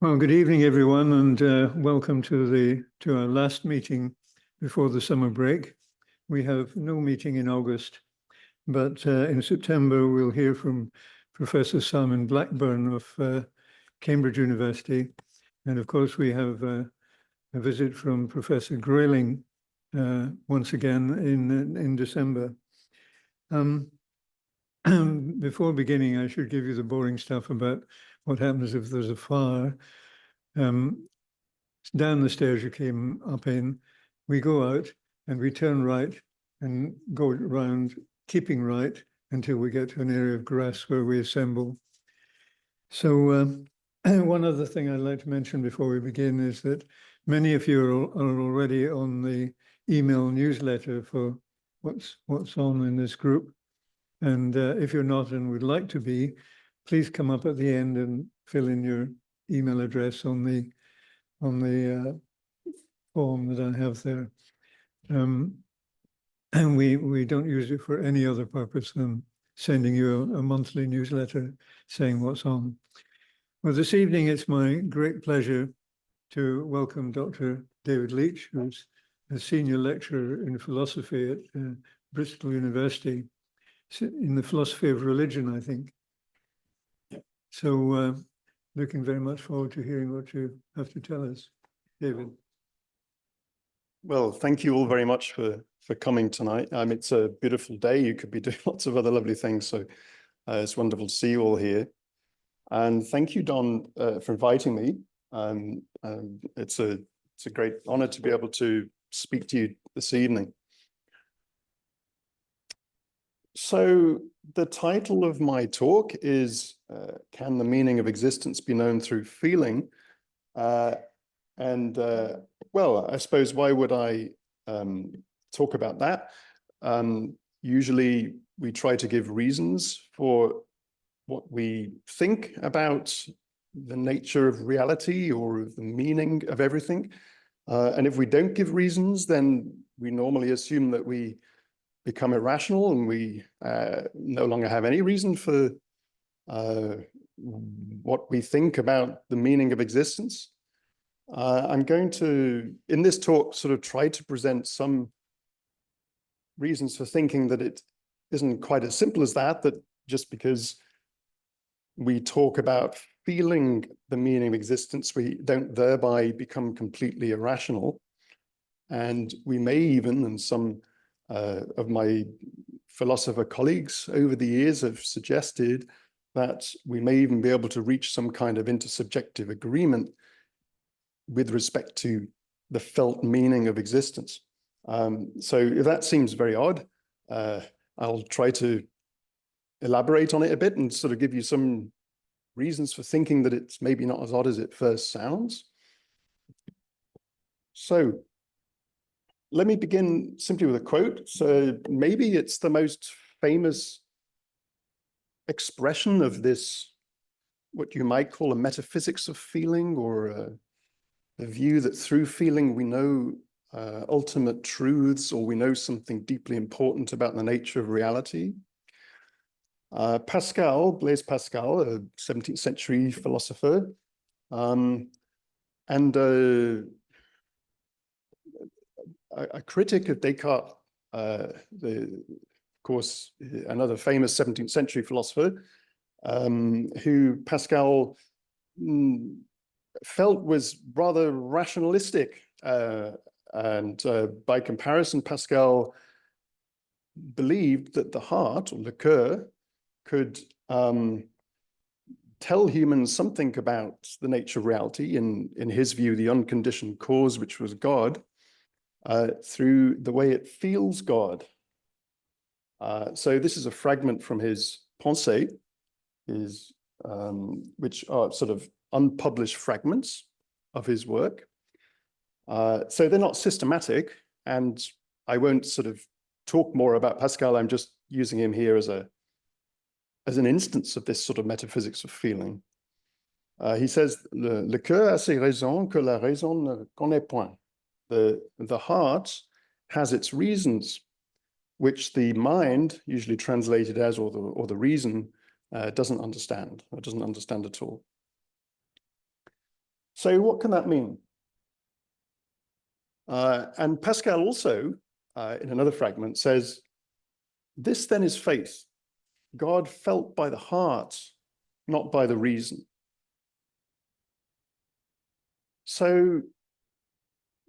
Well, good evening, everyone, and welcome to our last meeting before the summer break. We have no meeting in August, but in September we'll hear from Professor Simon Blackburn of Cambridge University, and of course we have a visit from Professor Grayling once again in December. Before beginning, I should give you the boring stuff about what happens if there's a fire. Down the stairs you came up in, we go out and we turn right and go around, keeping right until we get to an area of grass where we assemble. So one other thing I'd like to mention before we begin is that many of you are already on the email newsletter for what's on in this group. And if you're not and would like to be, please come up at the end and fill in your email address on the form that I have there. And we don't use it for any other purpose than sending you a monthly newsletter saying what's on. Well, this evening it's my great pleasure to welcome Dr. David Leech, who's a senior lecturer in philosophy at Bristol University, in the philosophy of religion, I think. So looking very much forward to hearing what you have to tell us. David. Well, thank you all very much for coming tonight. It's a beautiful day. You could be doing lots of other lovely things. So it's wonderful to see you all here. And thank you, Don, for inviting me. It's a great honor to be able to speak to you this evening. So the title of my talk is, Can the Meaning of Existence Be Known Through Feeling? Well, I suppose, why would I talk about that? Usually we try to give reasons for what we think about the nature of reality or the meaning of everything. And if we don't give reasons, then we normally assume that we become irrational and we no longer have any reason for what we think about the meaning of existence. I'm going to, in this talk, sort of try to present some reasons for thinking that it isn't quite as simple as that just because we talk about feeling the meaning of existence, we don't thereby become completely irrational. And we may even, and some of my philosopher colleagues over the years have suggested that we may even be able to reach some kind of intersubjective agreement with respect to the felt meaning of existence. So if that seems very odd, I'll try to elaborate on it a bit and sort of give you some reasons for thinking that it's maybe not as odd as it first sounds. So let me begin simply with a quote. So maybe it's the most famous expression of this, what you might call a metaphysics of feeling, or the view that through feeling we know ultimate truths, or we know something deeply important about the nature of reality. Blaise Pascal, a 17th century philosopher, and a critic of Descartes, of course, another famous 17th century philosopher, who Pascal felt was rather rationalistic. And by comparison, Pascal believed that the heart, or le cœur, could tell humans something about the nature of reality, in his view, the unconditioned cause, which was God, through the way it feels God. So this is a fragment from his Pensées, which are sort of unpublished fragments of his work. So they're not systematic, and I won't sort of talk more about Pascal. I'm just using him here as an instance of this sort of metaphysics of feeling. He says, le cœur a ses raisons que la raison ne connaît point. The heart has its reasons, which the mind, usually translated as, or the reason, doesn't understand, or doesn't understand at all. So what can that mean? And Pascal also, in another fragment, says, this then is faith, God felt by the heart, not by the reason. So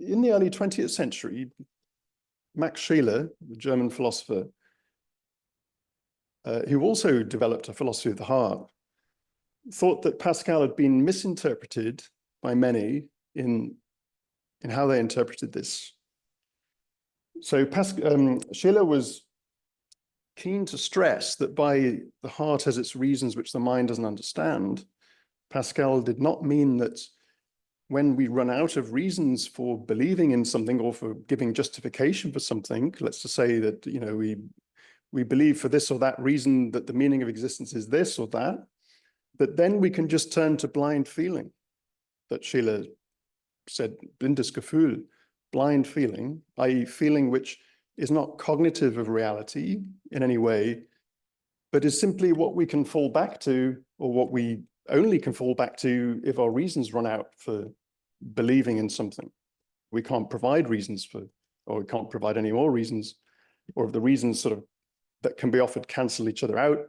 in the early 20th century, Max Scheler, the German philosopher, who also developed a philosophy of the heart, thought that Pascal had been misinterpreted by many in how they interpreted this. So Scheler was keen to stress that by the heart has its reasons which the mind doesn't understand, Pascal did not mean that when we run out of reasons for believing in something or for giving justification for something, let's just say that, you know, we believe for this or that reason that the meaning of existence is this or that then we can just turn to blind feeling, that Scheler said, blindes Gefühl, blind feeling, i.e. feeling which is not cognitive of reality in any way, but is simply what we can fall back to, or what we only can fall back to if our reasons run out for believing in something. We can't provide reasons for, or we can't provide any more reasons, or if the reasons sort of that can be offered cancel each other out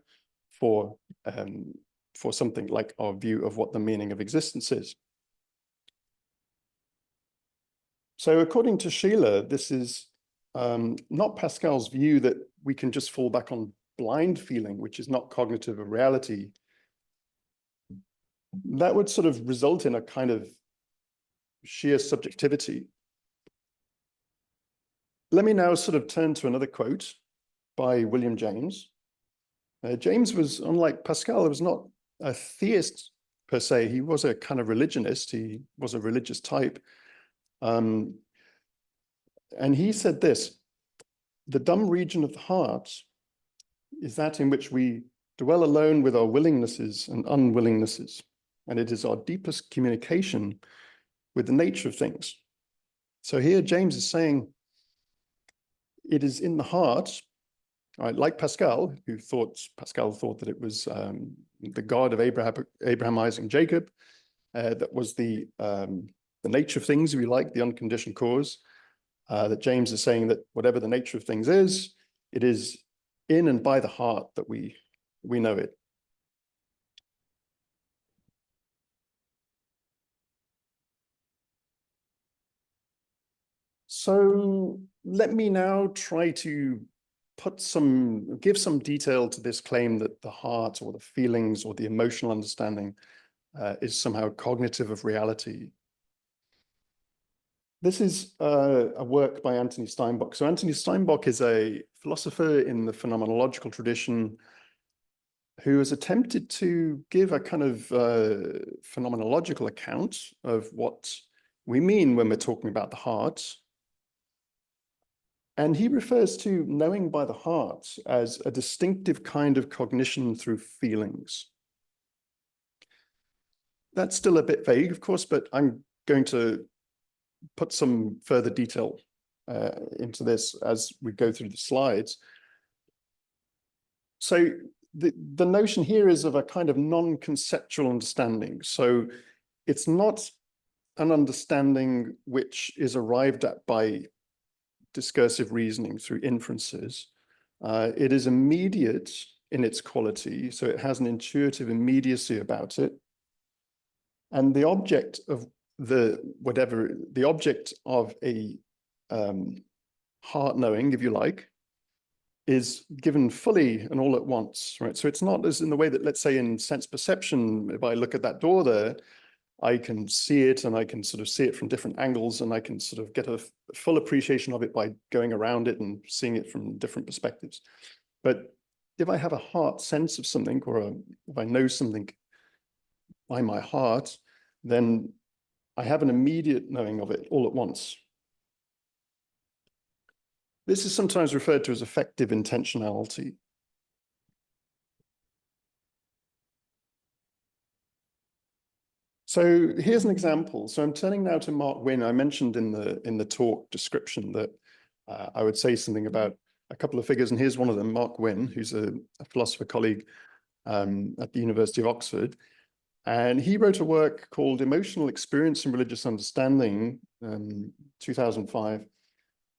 for something like our view of what the meaning of existence is. So according to Scheler, this is not Pascal's view that we can just fall back on blind feeling, which is not cognitive of reality. That would sort of result in a kind of sheer subjectivity. Let me now sort of turn to another quote by William James. James was, unlike Pascal, was not a theist per se. He was a kind of religionist. He was a religious type. And he said this: the dumb region of the heart is that in which we dwell alone with our willingnesses and unwillingnesses, and it is our deepest communication with the nature of things. So here James is saying it is in the heart, right, like Pascal, Pascal thought that it was the God of Abraham, Isaac, and Jacob, that was the nature of things, if you like, the unconditioned cause. That James is saying that whatever the nature of things is, it is in and by the heart that we know it. So let me now try to give some detail to this claim that the heart or the feelings or the emotional understanding is somehow cognitive of reality. This is a work by Anthony Steinbock. So Anthony Steinbock is a philosopher in the phenomenological tradition who has attempted to give a kind of phenomenological account of what we mean when we're talking about the heart. And he refers to knowing by the heart as a distinctive kind of cognition through feelings. That's still a bit vague, of course, but I'm going to put some further detail into this as we go through the slides. So the notion here is of a kind of non-conceptual understanding. So it's not an understanding which is arrived at by discursive reasoning through inferences. It is immediate in its quality, so it has an intuitive immediacy about it. And the object of the object of a heart knowing, if you like, is given fully and all at once, right? So it's not as in the way that, let's say, in sense perception, if I look at that door there, I can see it and I can sort of see it from different angles and I can sort of get a full appreciation of it by going around it and seeing it from different perspectives. But if I have a heart sense of something, or if I know something by my heart, then I have an immediate knowing of it all at once. This is sometimes referred to as affective intentionality. So here's an example. So I'm turning now to Mark Wynn. I mentioned in the talk description that I would say something about a couple of figures, and here's one of them, Mark Wynn, who's a philosopher colleague at the University of Oxford. And he wrote a work called Emotional Experience and Religious Understanding, 2005,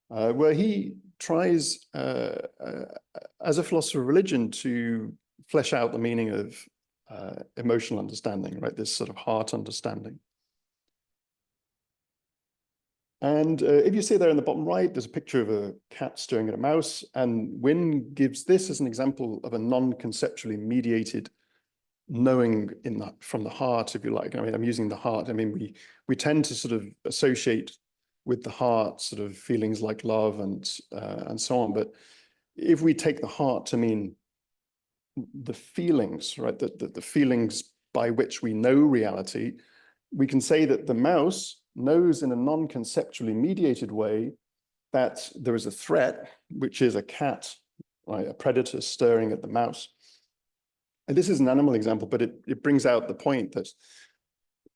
where he tries, as a philosopher of religion, to flesh out the meaning of emotional understanding, right? This sort of heart understanding. And if you see there in the bottom right, there's a picture of a cat staring at a mouse, and Wynn gives this as an example of a non-conceptually mediated knowing from the heart, if you like. I mean, I'm using the heart. I mean, we tend to sort of associate with the heart sort of feelings like love and so on. But if we take the heart to mean the feelings, right, the feelings by which we know reality, we can say that the mouse knows in a non-conceptually mediated way that there is a threat, which is a cat, right, a predator staring at the mouse. And this is an animal example, but it brings out the point that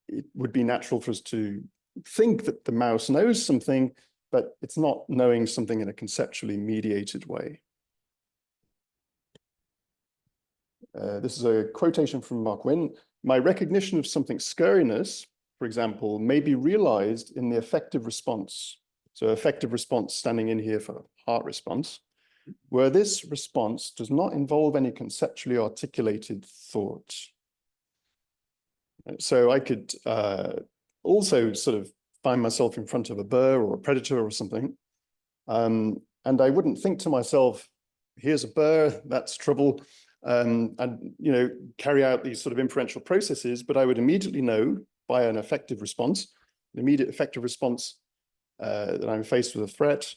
it would be natural for us to think that the mouse knows something, but it's not knowing something in a conceptually mediated way. This is a quotation from Mark Wynn. My recognition of something's scariness, for example, may be realized in the affective response. So affective response standing in here for heart response, where this response does not involve any conceptually articulated thought. So I could also sort of find myself in front of a bear or a predator or something, and I wouldn't think to myself, here's a bear, that's trouble, and carry out these sort of inferential processes, but I would immediately know by an affective response, an immediate affective response, that I'm faced with a threat,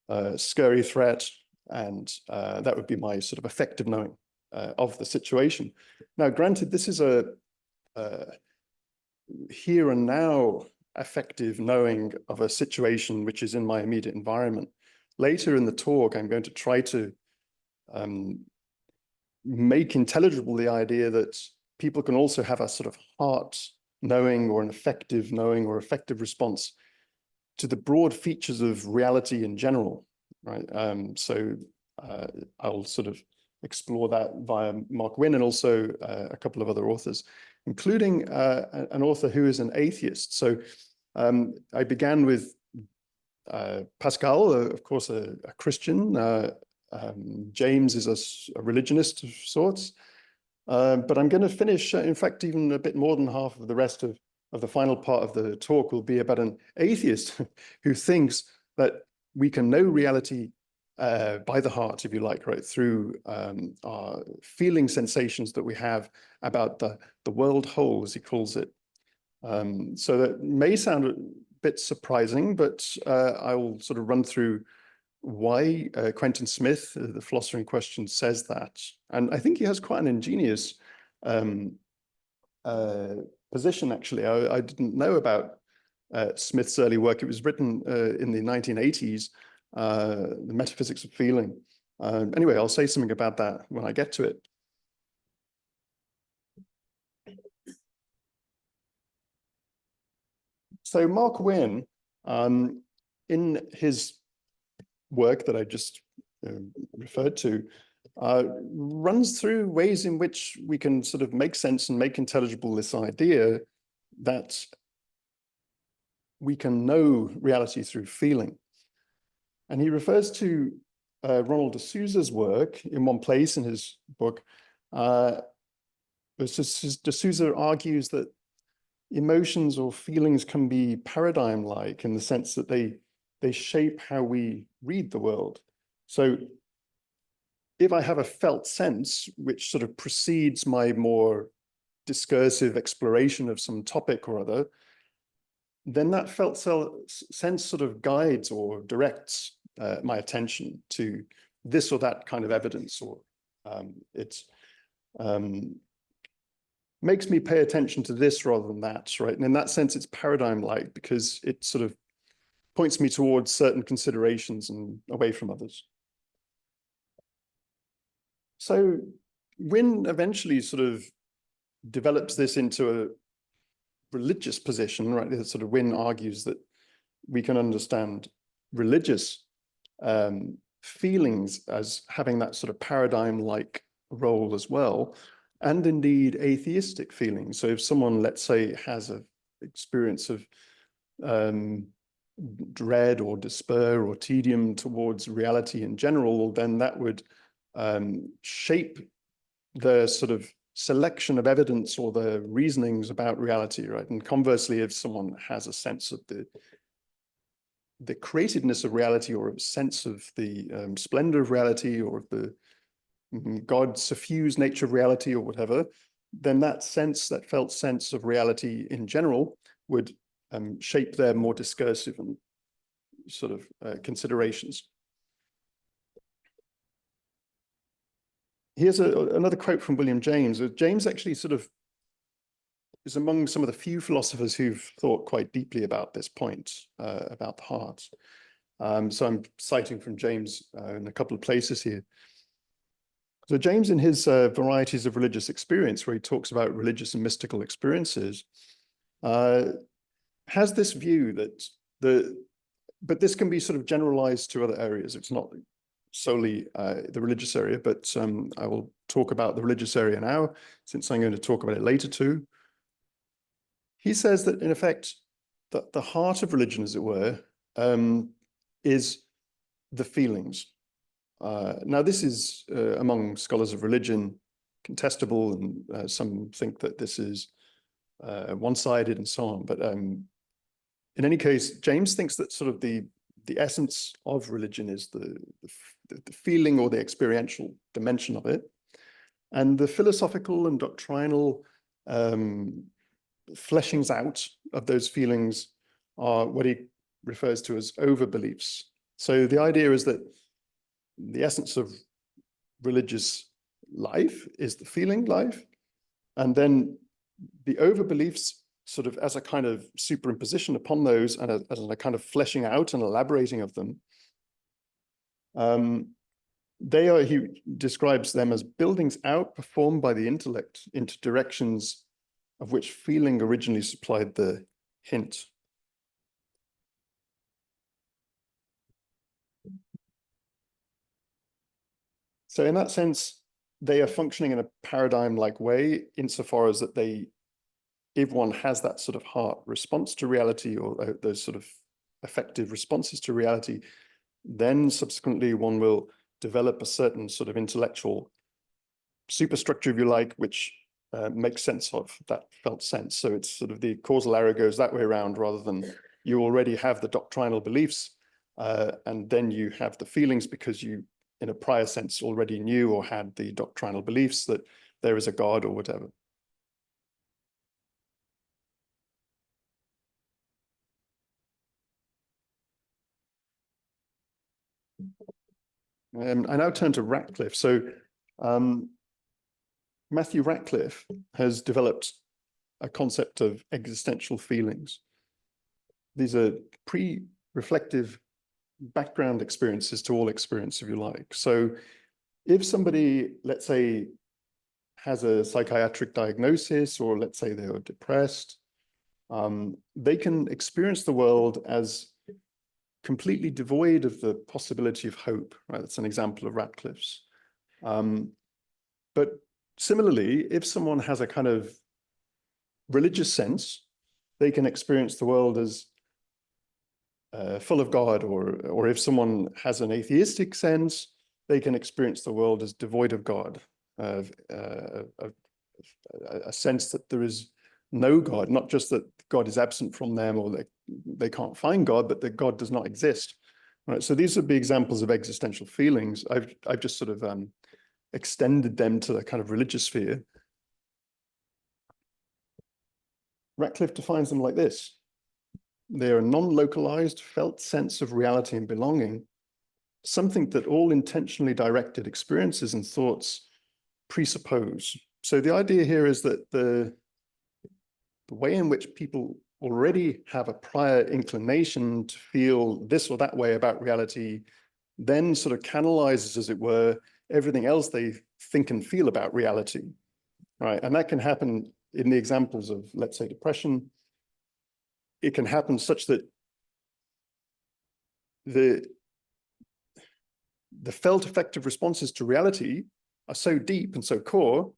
a scary threat, and that would be my sort of affective knowing of the situation. Now, granted, this is a here and now affective knowing of a situation which is in my immediate environment. Later in the talk, I'm going to try to make intelligible the idea that people can also have a sort of heart knowing or an affective knowing or affective response to the broad features of reality in general, right? So I'll sort of explore that via Mark Wynn and also a couple of other authors, including an author who is an atheist. So I began with Pascal, of course, a Christian. James is a religionist of sorts. But I'm going to finish, in fact, even a bit more than half of the rest of the final part of the talk will be about an atheist who thinks that we can know reality by the heart, if you like, right, through our feeling sensations that we have about the world whole, as he calls it. So that may sound a bit surprising, but I will sort of run through why Quentin Smith, the philosopher in question, says that. And I think he has quite an ingenious position, actually. I didn't know about Smith's early work. It was written in the 1980s, The Metaphysics of Feeling. Anyway, I'll say something about that when I get to it. So Mark Wynn, in his work that I just referred to, runs through ways in which we can sort of make sense and make intelligible this idea that we can know reality through feeling. And he refers to Ronald de Souza's work in one place in his book. De Souza argues that emotions or feelings can be paradigm-like in the sense that they shape how we read the world. So if I have a felt sense, which sort of precedes my more discursive exploration of some topic or other, then that felt sense sort of guides or directs my attention to this or that kind of evidence, or it makes me pay attention to this rather than that, right? And in that sense, it's paradigm-like because it sort of points me towards certain considerations and away from others. So Wynn eventually sort of develops this into a religious position, right? Sort of Wynn argues that we can understand religious feelings as having that sort of paradigm-like role as well. and indeed atheistic feelings. So if someone, let's say, has an experience of dread or despair or tedium towards reality in general, then that would shape the sort of selection of evidence or the reasonings about reality, right? And conversely, if someone has a sense of the createdness of reality, or a sense of the splendor of reality, or the God suffused nature of reality, or whatever, then that sense, that felt sense of reality in general, would shape their more discursive and sort of considerations. Here's another quote from William James. James actually sort of is among some of the few philosophers who've thought quite deeply about this point, about the heart. So I'm citing from James in a couple of places here. So James, in his Varieties of Religious Experience, where he talks about religious and mystical experiences, has this view that but this can be sort of generalized to other areas. It's not solely the religious area, but I will talk about the religious area now, since I'm going to talk about it later too. He says that, in effect, the heart of religion, as it were, is the feelings. Now, this is, among scholars of religion, contestable, and some think that this is one-sided and so on. But in any case, James thinks that sort of the essence of religion is the feeling or the experiential dimension of it. And the philosophical and doctrinal fleshings out of those feelings are what he refers to as overbeliefs. So the idea is that the essence of religious life is the feeling life, and then the overbeliefs, sort of as a kind of superimposition upon those, and as a kind of fleshing out and elaborating of them, he describes them as buildings out performed by the intellect into directions of which feeling originally supplied the hint. So in that sense, they are functioning in a paradigm-like way, insofar as that if one has that sort of heart response to reality, or those sort of effective responses to reality, then subsequently one will develop a certain sort of intellectual superstructure, if you like, which makes sense of that felt sense. So it's sort of the causal arrow goes that way around, rather than you already have the doctrinal beliefs, and then you have the feelings because you, in a prior sense, already knew or had the doctrinal beliefs that there is a God or whatever. I now turn to Ratcliffe. So Matthew Ratcliffe has developed a concept of existential feelings. These are pre-reflective background experiences to all experience, if you like. So if somebody, let's say, has a psychiatric diagnosis, or let's say they are depressed, they can experience the world as completely devoid of the possibility of hope, right? That's an example of Ratcliffe's. But similarly, if someone has a kind of religious sense, they can experience the world as full of God, or if someone has an atheistic sense, they can experience the world as devoid of God, a sense that there is no God, not just that God is absent from them, or they can't find God, but that God does not exist. Right. So these would be examples of existential feelings. I've just sort of extended them to the kind of religious sphere. Ratcliffe defines them like this: they are a non-localized felt sense of reality and belonging, something that all intentionally directed experiences and thoughts presuppose. So the idea here is that the way in which people already have a prior inclination to feel this or that way about reality then sort of canalizes, as it were, everything else they think and feel about reality, right? And that can happen in the examples of, let's say, depression. It can happen such that the felt effective responses to reality are so deep and so core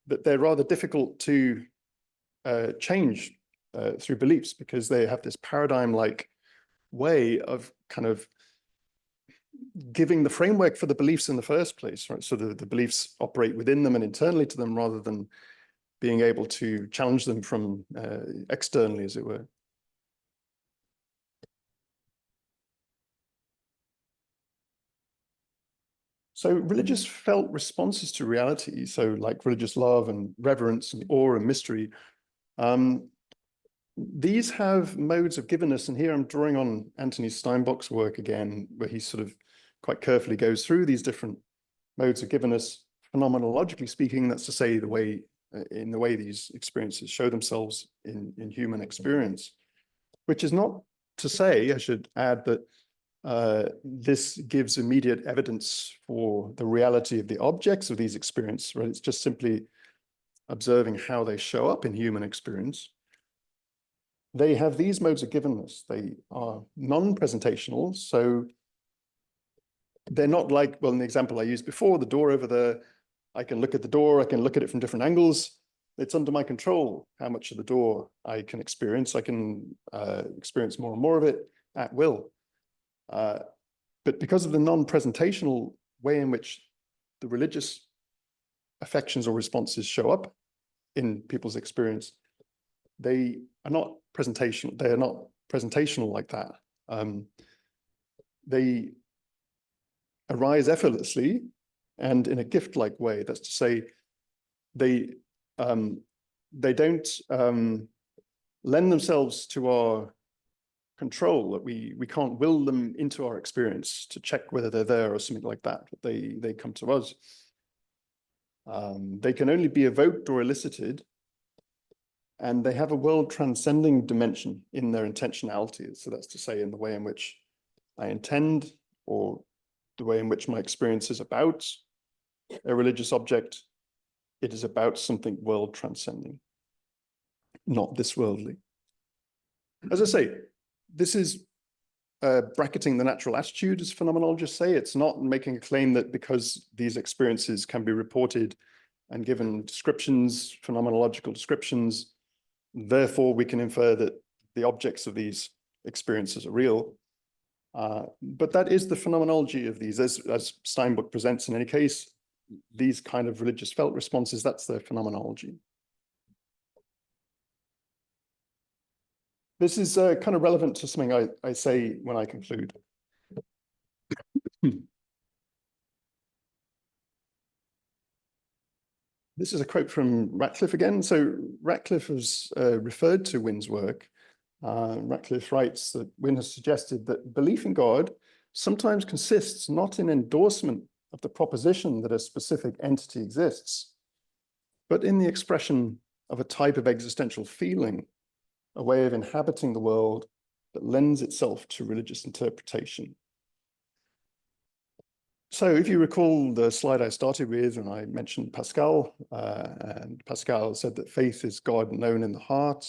that they're rather difficult to change through beliefs, because they have this paradigm-like way of kind of giving the framework for the beliefs in the first place, right? So the beliefs operate within them and internally to them, rather than being able to challenge them from externally, as it were. So religious felt responses to reality, so like religious love and reverence and awe and mystery, these have modes of givenness. And here I'm drawing on Anthony Steinbock's work again, where he sort of quite carefully goes through these different modes of givenness, phenomenologically speaking. That's to say, the way in the way these experiences show themselves in human experience, which is not to say, I should add, that this gives immediate evidence for the reality of the objects of these experiences, right? It's just simply observing how they show up in human experience. They have these modes of givenness. They are non-presentational, so they're not like, well, in the example I used before, the door over there, I can look at the door, I can look at it from different angles. It's under my control how much of the door I can experience. I can experience more and more of it at will. But because of the non-presentational way in which the religious affections or responses show up in people's experience, they are not presentational. They are not presentational like that. They arise effortlessly and in a gift-like way. That's to say, they don't lend themselves to our control, that we can't will them into our experience to check whether they're there or something like that. They come to us. They can only be evoked or elicited, and they have a world transcending dimension in their intentionality. So that's to say, in the way in which I intend, or the way in which my experience is about a religious object, it is about something world transcending, not this worldly. As I say, this is bracketing the natural attitude, as phenomenologists say. It's not making a claim that because these experiences can be reported and given descriptions, phenomenological descriptions, therefore we can infer that the objects of these experiences are real. But that is the phenomenology of these, as Steinbock presents in any case, these kind of religious felt responses, that's their phenomenology. This is kind of relevant to something I say when I conclude. This is a quote from Ratcliffe again. So Ratcliffe has referred to Wynn's work. Ratcliffe writes that Wynn has suggested that belief in God sometimes consists not in endorsement of the proposition that a specific entity exists, but in the expression of a type of existential feeling, a way of inhabiting the world that lends itself to religious interpretation. So if you recall the slide I started with, and I mentioned Pascal, and Pascal said that faith is God known in the heart.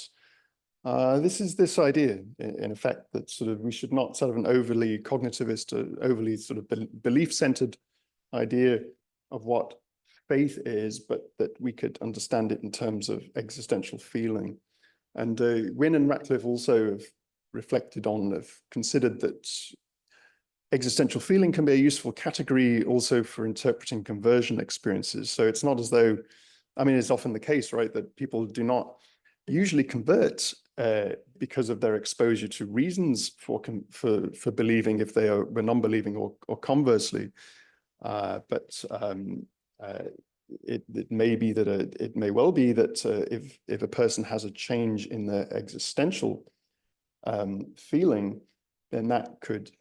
This is this idea, in effect, that sort of we should not sort of an overly cognitivist, overly sort of belief-centered idea of what faith is, but that we could understand it in terms of existential feeling. And Wynn and Ratcliffe also have reflected on, have considered that existential feeling can be a useful category also for interpreting conversion experiences. So it's not as though, I mean, it's often the case, right, that people do not usually convert because of their exposure to reasons for believing, if they were non-believing, or conversely. But it may be that it may well be that if a person has a change in their existential feeling, then that could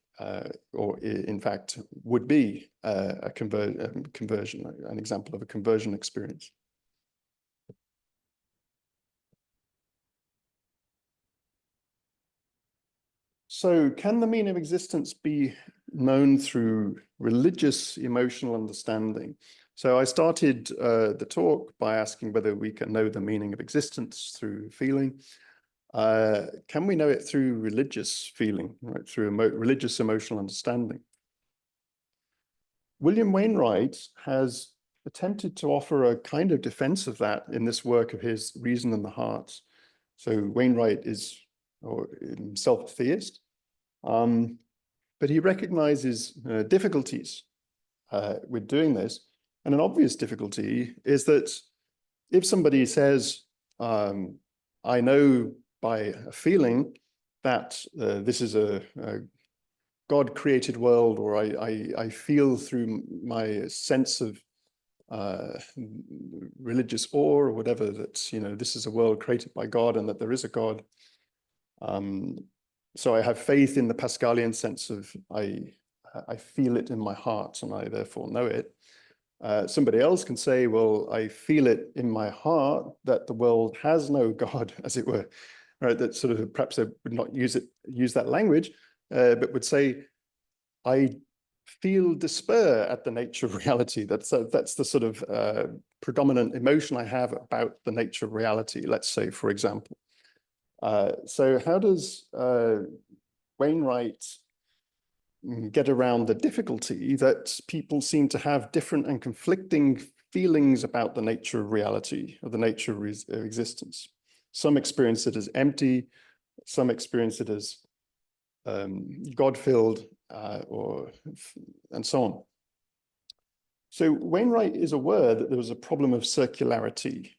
or in fact would be a conversion, an example of a conversion experience. So can the meaning of existence be known through religious emotional understanding? So I started the talk by asking whether we can know the meaning of existence through feeling. Can we know it through religious feeling, right? Through religious emotional understanding? William Wainwright has attempted to offer a kind of defense of that in this work of his, Reason and the Heart. So Wainwright is himself a theist, but he recognizes difficulties with doing this. And an obvious difficulty is that if somebody says, I know by a feeling that this is a God-created world, or I feel through my sense of religious awe or whatever, that, you know, this is a world created by God and that there is a God. So I have faith in the Pascalian sense of I feel it in my heart and I therefore know it. Somebody else can say, well, I feel it in my heart that the world has no God, as it were, right? That sort of, perhaps they would not use that language, but would say, I feel despair at the nature of reality. That's the sort of predominant emotion I have about the nature of reality, let's say, for example. So how does Wainwright get around the difficulty that people seem to have different and conflicting feelings about the nature of reality, or the nature of existence? Some experience it as empty, some experience it as God-filled, and so on. So Wainwright is aware that there was a problem of circularity.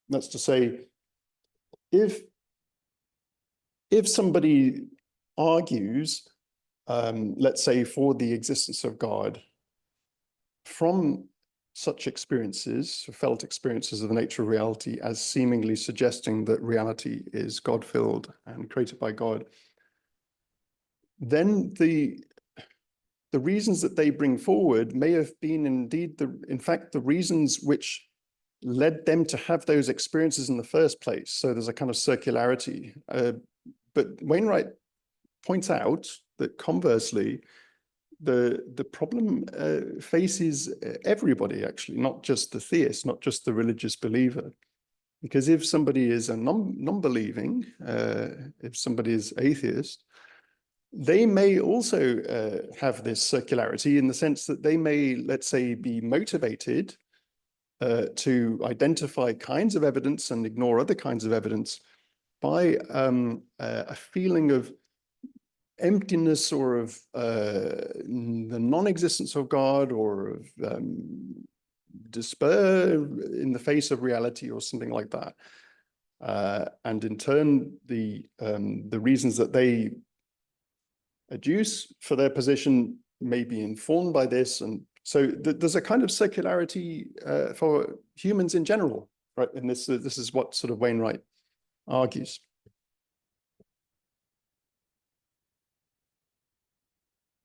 That's to say, if somebody argues, let's say, for the existence of God, from such experiences, felt experiences of the nature of reality, as seemingly suggesting that reality is God-filled and created by God, then the reasons that they bring forward may have been indeed, in fact, the reasons which led them to have those experiences in the first place. So there's a kind of circularity. But Wainwright points out that conversely, the problem faces everybody, actually, not just the theist, not just the religious believer. Because if somebody is a non-believing, if somebody is atheist, they may also have this circularity, in the sense that they may, let's say, be motivated to identify kinds of evidence and ignore other kinds of evidence by a feeling of emptiness, or of the non-existence of God, or of despair in the face of reality, or something like that. And in turn, the reasons that they adduce for their position may be informed by this. And so there's a kind of circularity for humans in general, right? And this is what sort of Wainwright argues.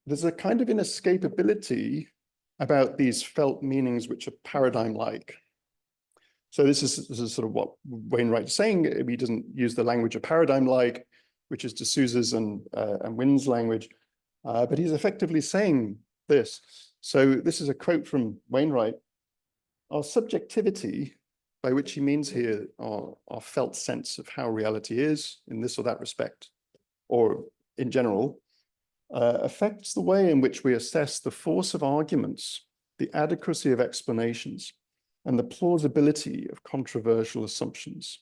There's a kind of inescapability about these felt meanings which are paradigm-like. So this is sort of what Wainwright is saying. He doesn't use the language of paradigm-like, which is D'Souza's and Wynn's language, but he's effectively saying this. So this is a quote from Wainwright. Our subjectivity, by which he means here our felt sense of how reality is in this or that respect, or in general, affects the way in which we assess the force of arguments, the adequacy of explanations, and the plausibility of controversial assumptions.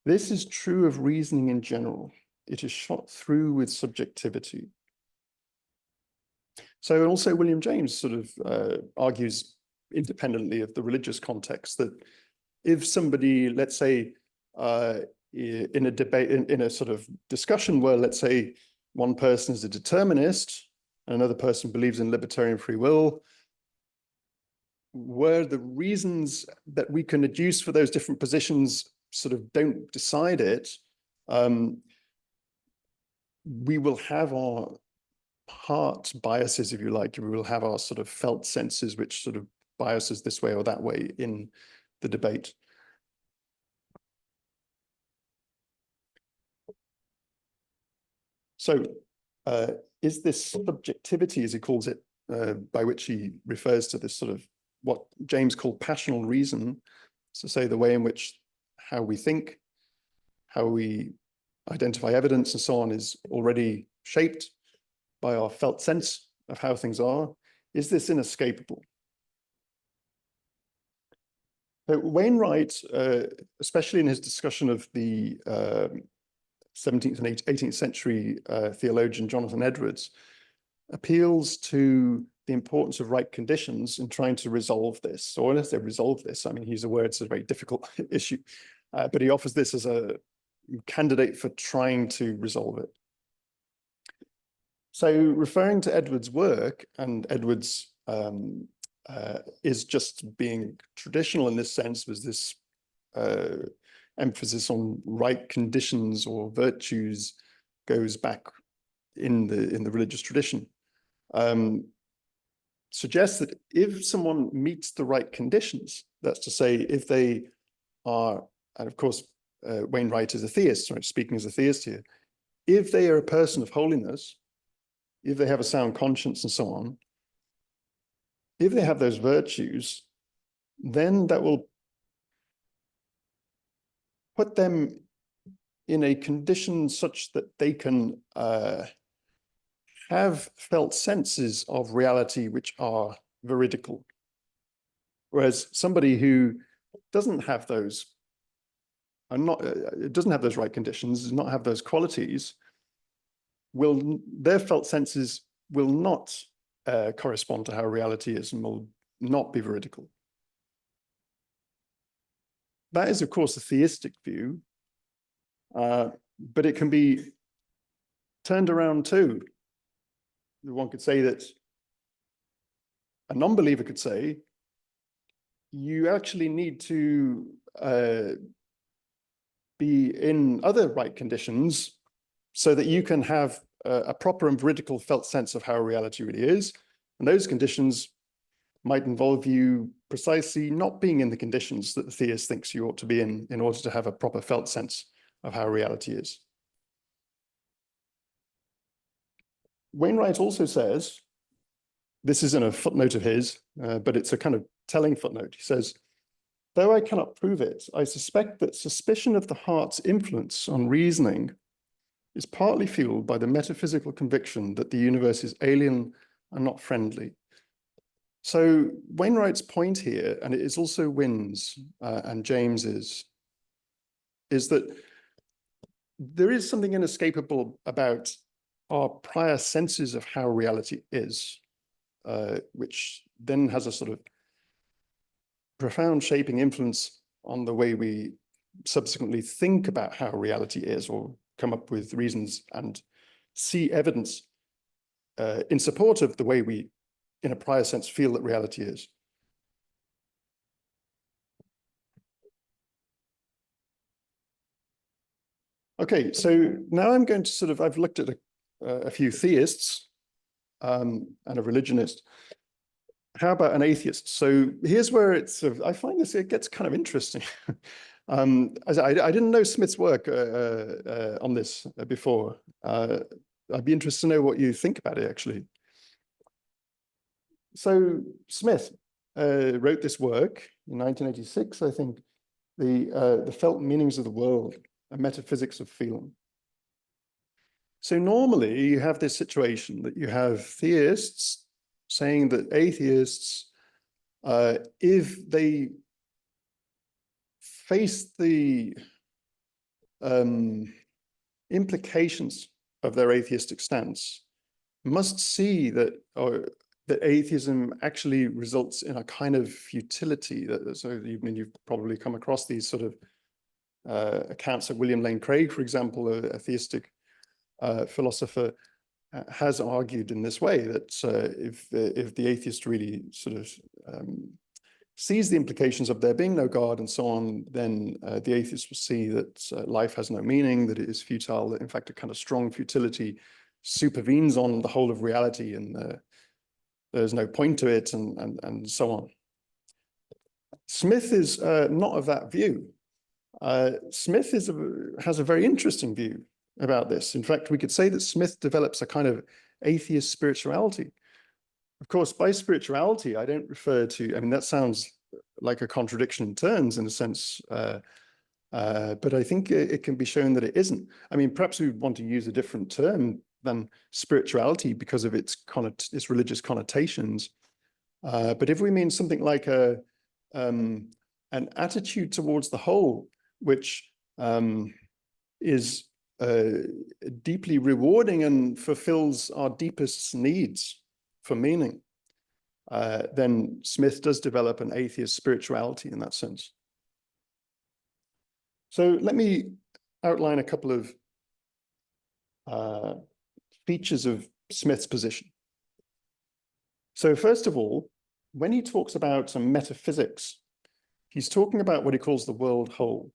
This is true of reasoning in general. It is shot through with subjectivity. So also William James sort of argues, independently of the religious context, that if somebody, let's say, in a debate, in a sort of discussion where, let's say, one person is a determinist and another person believes in libertarian free will, where the reasons that we can adduce for those different positions sort of don't decide it, we will have our heart biases, if you like. We will have our sort of felt senses which sort of bias us this way or that way in the debate. So is this subjectivity, as he calls it, by which he refers to this sort of what James called passional reason, to say the way in which how we think, how we identify evidence and so on is already shaped by our felt sense of how things are. Is this inescapable? Wainwright, especially in his discussion of the 17th and 18th century theologian Jonathan Edwards, appeals to the importance of right conditions in trying to resolve this, or unless they resolve this, I mean, he's aware it's a very difficult issue, but he offers this as a candidate for trying to resolve it. So referring to Edwards' work, and Edwards is just being traditional in this sense, was this emphasis on right conditions or virtues goes back in the religious tradition. Suggests that if someone meets the right conditions, that's to say, if they are, and of course, Wainwright is a theist, sorry, speaking as a theist here, if they are a person of holiness, if they have a sound conscience and so on, if they have those virtues, then that will put them in a condition such that they can have felt senses of reality which are veridical. Whereas somebody who doesn't have those, doesn't have those right conditions, does not have those qualities, their felt senses will not correspond to how reality is and will not be veridical. That is, of course, a theistic view, but it can be turned around too. One could say that a non-believer could say, you actually need to be in other right conditions so that you can have a proper and veridical felt sense of how reality really is. And those conditions might involve you precisely not being in the conditions that the theist thinks you ought to be in order to have a proper felt sense of how reality is. Wainwright also says, this is in a footnote of his, but it's a kind of telling footnote. He says, though I cannot prove it, I suspect that suspicion of the heart's influence on reasoning is partly fueled by the metaphysical conviction that the universe is alien and not friendly. So Wainwright's point here, and it is also Wynn's and James's, is that there is something inescapable about our prior senses of how reality is, which then has a sort of profound shaping influence on the way we subsequently think about how reality is, or come up with reasons and see evidence in support of the way we, in a prior sense, feel that reality is. Okay, so now I'm going to sort of, I've looked at a few theists and a religionist. How about an atheist? So here's where it's, I find this, it gets kind of interesting. As I didn't know Smith's work on this before. I'd be interested to know what you think about it, actually. So Smith wrote this work in 1986, I think, the Felt Meanings of the World, a Metaphysics of Feeling. So normally you have this situation that you have theists saying that atheists, if they face the implications of their atheistic stance, must see that, that atheism actually results in a kind of futility. So you've probably come across these sort of accounts of William Lane Craig, for example, a theistic philosopher, has argued in this way that if the atheist really sort of sees the implications of there being no God and so on, then the atheist will see that life has no meaning, that it is futile, that in fact a kind of strong futility supervenes on the whole of reality, and there's no point to it, and so on. Smith is not of that view. Smith has a very interesting view about this. In fact, we could say that Smith develops a kind of atheist spirituality. Of course, by spirituality, I don't refer to, I mean, that sounds like a contradiction in terms in a sense, but I think it can be shown that it isn't. I mean, perhaps we want to use a different term than spirituality because of its religious connotations. But if we mean something like a an attitude towards the whole, which is deeply rewarding and fulfills our deepest needs for meaning, then Smith does develop an atheist spirituality in that sense. So let me outline a couple of features of Smith's position. So first of all, when he talks about metaphysics, he's talking about what he calls the world whole.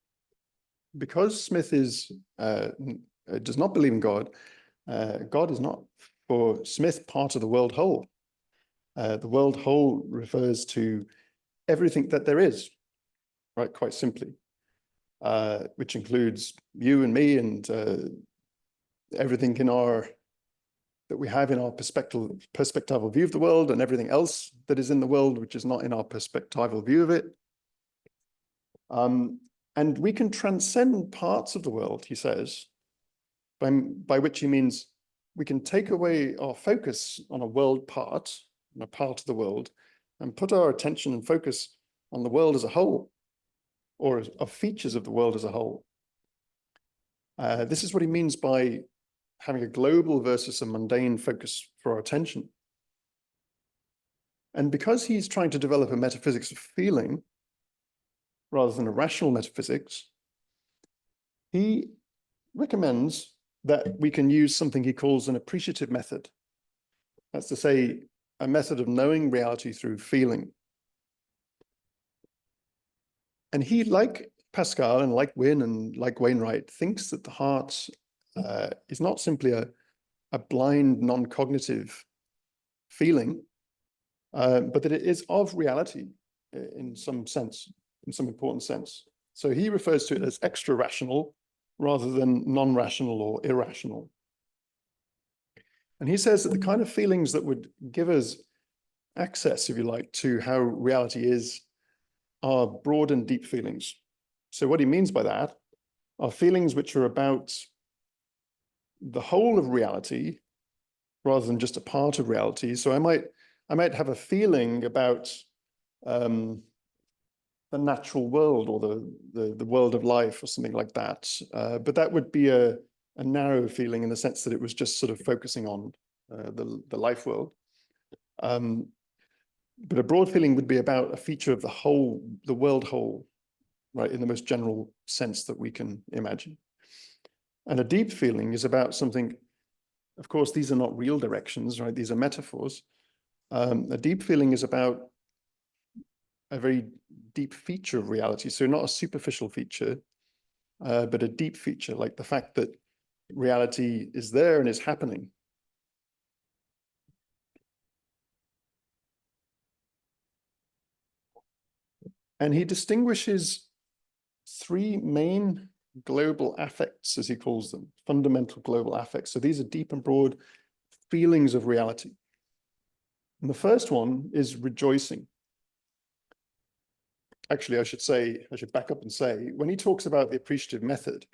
Because Smith does not believe in God, God is not, for Smith, part of the world whole. The world whole refers to everything that there is, right, quite simply, which includes you and me and everything that we have in our perspectival view of the world, and everything else that is in the world which is not in our perspectival view of it. And we can transcend parts of the world, he says, by which he means we can take away our focus on a world part, on a part of the world, and put our attention and focus on the world as a whole, or of features of the world as a whole. This is what he means by having a global versus a mundane focus for our attention. And because he's trying to develop a metaphysics of feeling, rather than a rational metaphysics, he recommends that we can use something he calls an appreciative method. That's to say, a method of knowing reality through feeling. And he, like Pascal and like Wynn and like Wainwright, thinks that the heart is not simply a blind, non-cognitive feeling, but that it is of reality in some sense, in some important sense. So he refers to it as extra-rational rather than non-rational or irrational. And he says that the kind of feelings that would give us access, if you like, to how reality is are broad and deep feelings. So what he means by that are feelings which are about the whole of reality rather than just a part of reality. So I might have a feeling about the natural world or the world of life or something like that. But that would be a narrow feeling in the sense that it was just sort of focusing on the life world. But a broad feeling would be about a feature of the whole, the world whole, right, in the most general sense that we can imagine. And a deep feeling is about something, of course, these are not real directions, right? These are metaphors. A deep feeling is about a very deep feature of reality. So not a superficial feature, but a deep feature, like the fact that reality is there and is happening. And he distinguishes three main global affects, as he calls them, fundamental global affects. So these are deep and broad feelings of reality. And the first one is rejoicing. Actually, I should back up and say, when he talks about the appreciative method,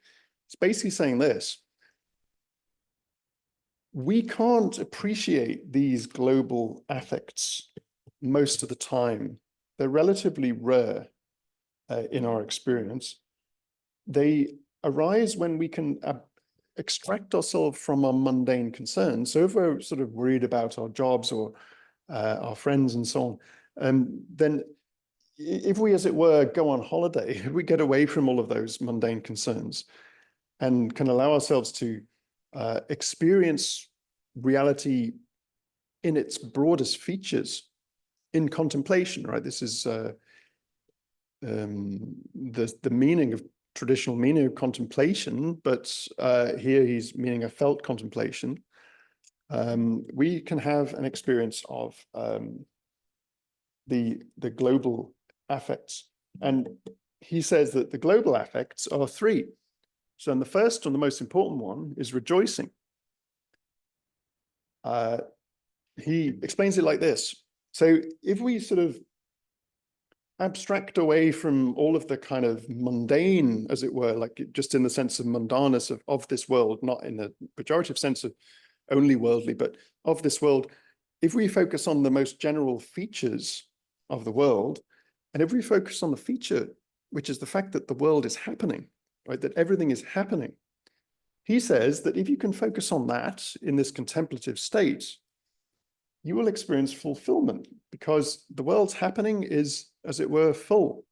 it's basically saying this: we can't appreciate these global affects most of the time. They're relatively rare in our experience. They arise when we can extract ourselves from our mundane concerns. So if we're sort of worried about our jobs or our friends and so on, then if we, as it were, go on holiday, we get away from all of those mundane concerns and can allow ourselves to experience reality in its broadest features in contemplation, right? This is the meaning of traditional meaning of contemplation, but here he's meaning a felt contemplation. We can have an experience of the global affects. And he says that the global affects are three. So the first and the most important one is rejoicing. He explains it like this. So if we sort of abstract away from all of the kind of mundane, as it were, like just in the sense of mundaneness of this world, not in the pejorative sense of only worldly, but of this world, if we focus on the most general features of the world, And if we focus on the feature, which is the fact that the world is happening, right, that everything is happening, he says that if you can focus on that in this contemplative state, you will experience fulfillment because the world's happening is, as it were, full.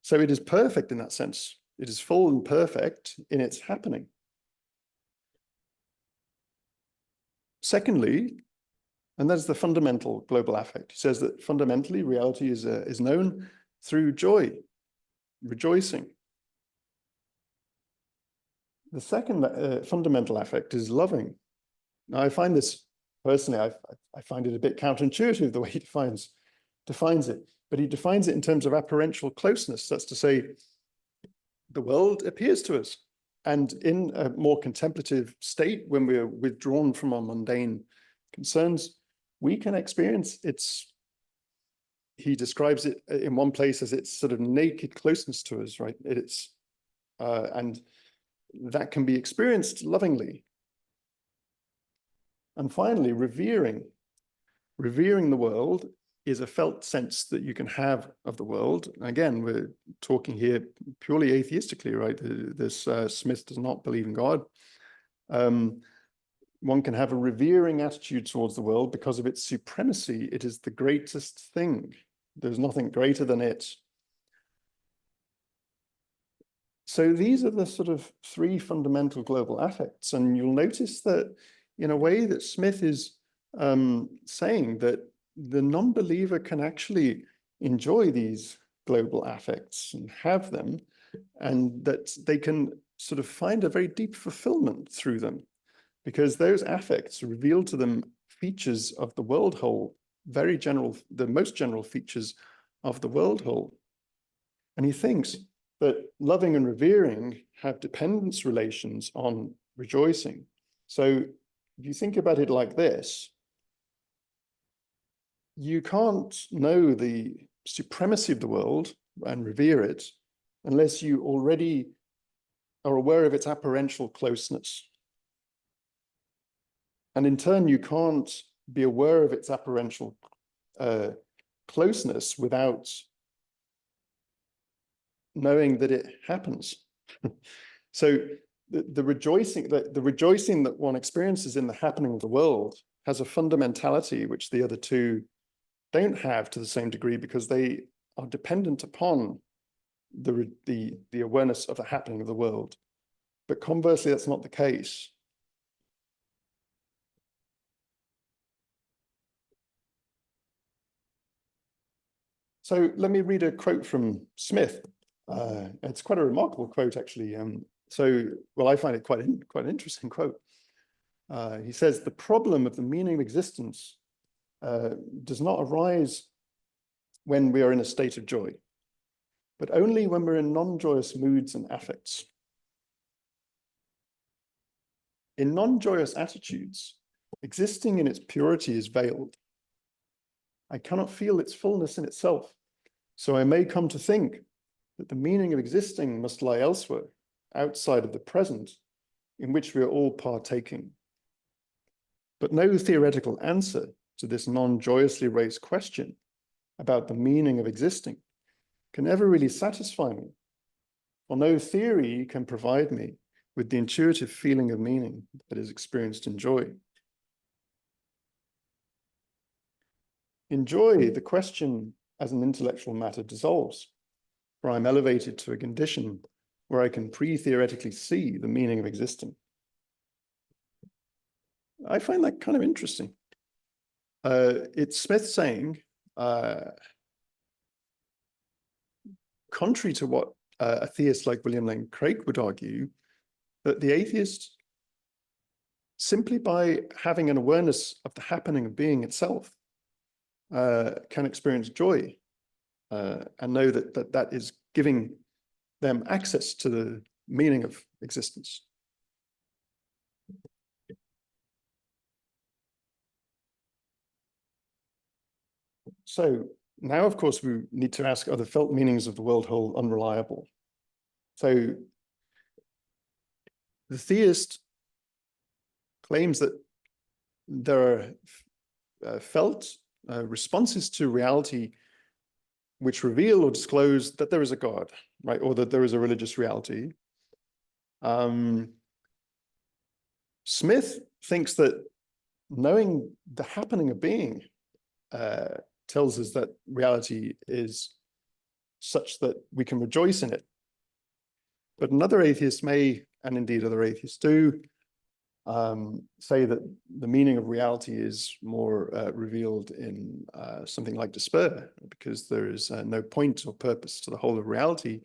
So it is perfect in that sense. It is full and perfect in its happening. Secondly, and that's the fundamental global affect. He says that fundamentally reality is known through joy, rejoicing. The second fundamental affect is loving. Now, I find this personally, I find it a bit counterintuitive the way he defines it, but he defines it in terms of apparential closeness. That's to say, the world appears to us, and in a more contemplative state, when we're withdrawn from our mundane concerns, we can experience its, he describes it in one place as its sort of naked closeness to us, right? It's, and that can be experienced lovingly. And finally, revering. Revering the world is a felt sense that you can have of the world. Again, we're talking here purely atheistically, right? This Smith does not believe in God. One can have a revering attitude towards the world because of its supremacy. It is the greatest thing. There's nothing greater than it. So these are the sort of three fundamental global affects. And you'll notice that in a way that Smith is saying that the non-believer can actually enjoy these global affects and have them, and that they can sort of find a very deep fulfillment through them, because those affects reveal to them features of the world whole, very general, the most general features of the world whole. And he thinks that loving and revering have dependence relations on rejoicing. So if you think about it like this, you can't know the supremacy of the world and revere it unless you already are aware of its apparential closeness. And in turn, you can't be aware of its apparential closeness without knowing that it happens. So the rejoicing that one experiences in the happening of the world has a fundamentality which the other two don't have to the same degree, because they are dependent upon the awareness of the happening of the world. But conversely, that's not the case. So let me read a quote from Smith. It's quite a remarkable quote, actually. Well, I find it quite an interesting quote. He says, "The problem of the meaning of existence does not arise when we are in a state of joy, but only when we're in non-joyous moods and affects. In non-joyous attitudes, existing in its purity is veiled. I cannot feel its fullness in itself, so I may come to think that the meaning of existing must lie elsewhere, outside of the present, in which we are all partaking. But no theoretical answer to this non-joyously raised question about the meaning of existing can ever really satisfy me, for no theory can provide me with the intuitive feeling of meaning that is experienced in joy. In joy, the question as an intellectual matter dissolves, for I'm elevated to a condition where I can pre-theoretically see the meaning of existing." I find that kind of interesting. It's Smith saying, contrary to what a theist like William Lane Craig would argue, that the atheist, simply by having an awareness of the happening of being itself, can experience joy and know that that is giving them access to the meaning of existence. So now, of course, we need to ask, are the felt meanings of the world whole unreliable? So the theist claims that there are felt responses to reality which reveal or disclose that there is a God, right? Or that there is a religious reality. Smith thinks that knowing the happening of being tells us that reality is such that we can rejoice in it. But another atheist may, and indeed other atheists do, say that the meaning of reality is more revealed in something like despair, because there is no point or purpose to the whole of reality,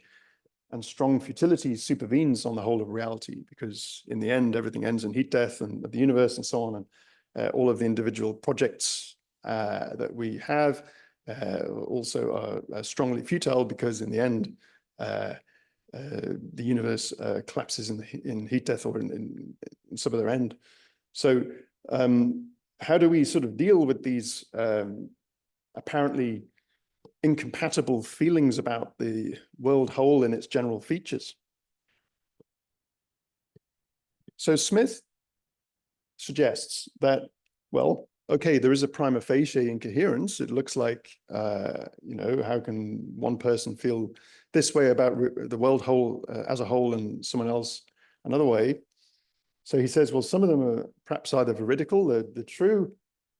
and strong futility supervenes on the whole of reality, because in the end, everything ends in heat death and the universe and so on, and all of the individual projects that we have also are strongly futile, because in the end, the universe collapses in heat death or in some other end. So how do we sort of deal with these apparently incompatible feelings about the world whole in its general features? So Smith suggests that, well, okay, there is a prima facie incoherence. It looks like, you know, how can one person feel this way about the world whole as a whole and someone else another way? So he says, well, some of them are perhaps either veridical, the true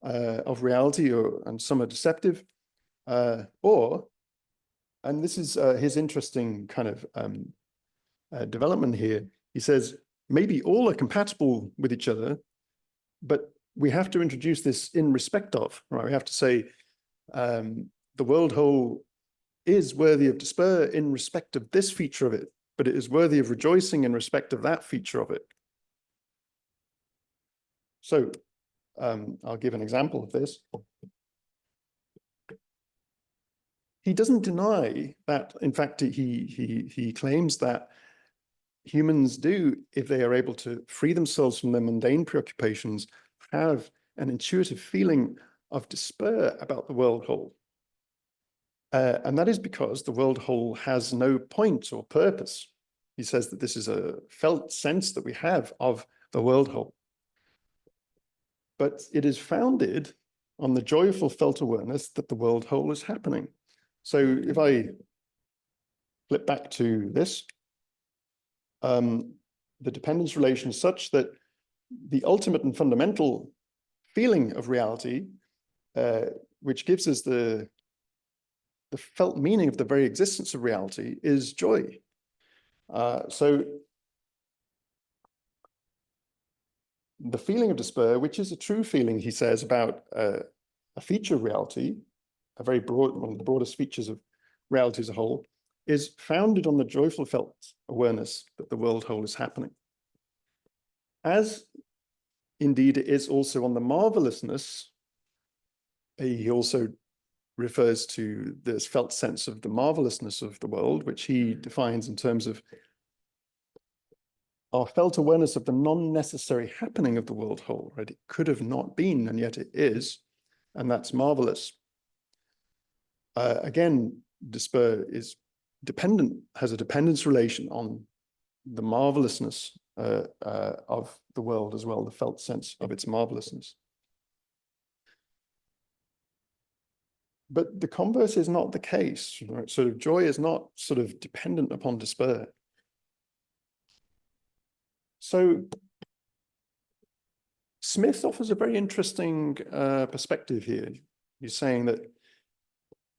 of reality, and some are deceptive, or, and this is his interesting kind of development here, he says, maybe all are compatible with each other, but we have to introduce this in respect of, right? We have to say the world whole is worthy of despair in respect of this feature of it, but it is worthy of rejoicing in respect of that feature of it. So I'll give an example of this. He doesn't deny that, in fact, he claims that humans do, if they are able to free themselves from their mundane preoccupations, have an intuitive feeling of despair about the world whole. And that is because the world whole has no point or purpose. He says that this is a felt sense that we have of the world whole. But it is founded on the joyful felt awareness that the world whole is happening. So if I flip back to this, the dependence relation is such that the ultimate and fundamental feeling of reality, which gives us the felt meaning of the very existence of reality, is joy. So the feeling of despair, which is a true feeling, he says, about a feature of reality, a very broad, one of the broadest features of reality as a whole, is founded on the joyful felt awareness that the world whole is happening. As indeed it is also on the marvelousness, he also refers to this felt sense of the marvelousness of the world, which he defines in terms of our felt awareness of the non-necessary happening of the world whole, right? It could have not been, and yet it is, and that's marvelous. Again, despair is dependent, has a dependence relation on the marvelousness of the world as well, the felt sense of its marvelousness. But the converse is not the case, right? Sort of joy is not sort of dependent upon despair. So Smith offers a very interesting perspective here. He's saying that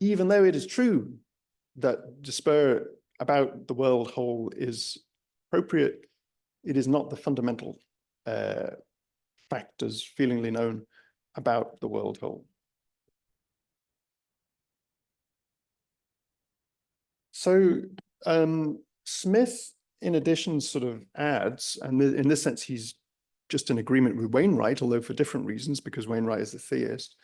even though it is true that despair about the world whole is appropriate, it is not the fundamental fact as feelingly known about the world whole. So Smith, in addition, sort of adds, and in this sense, he's just in agreement with Wainwright, although for different reasons, because Wainwright is a theist,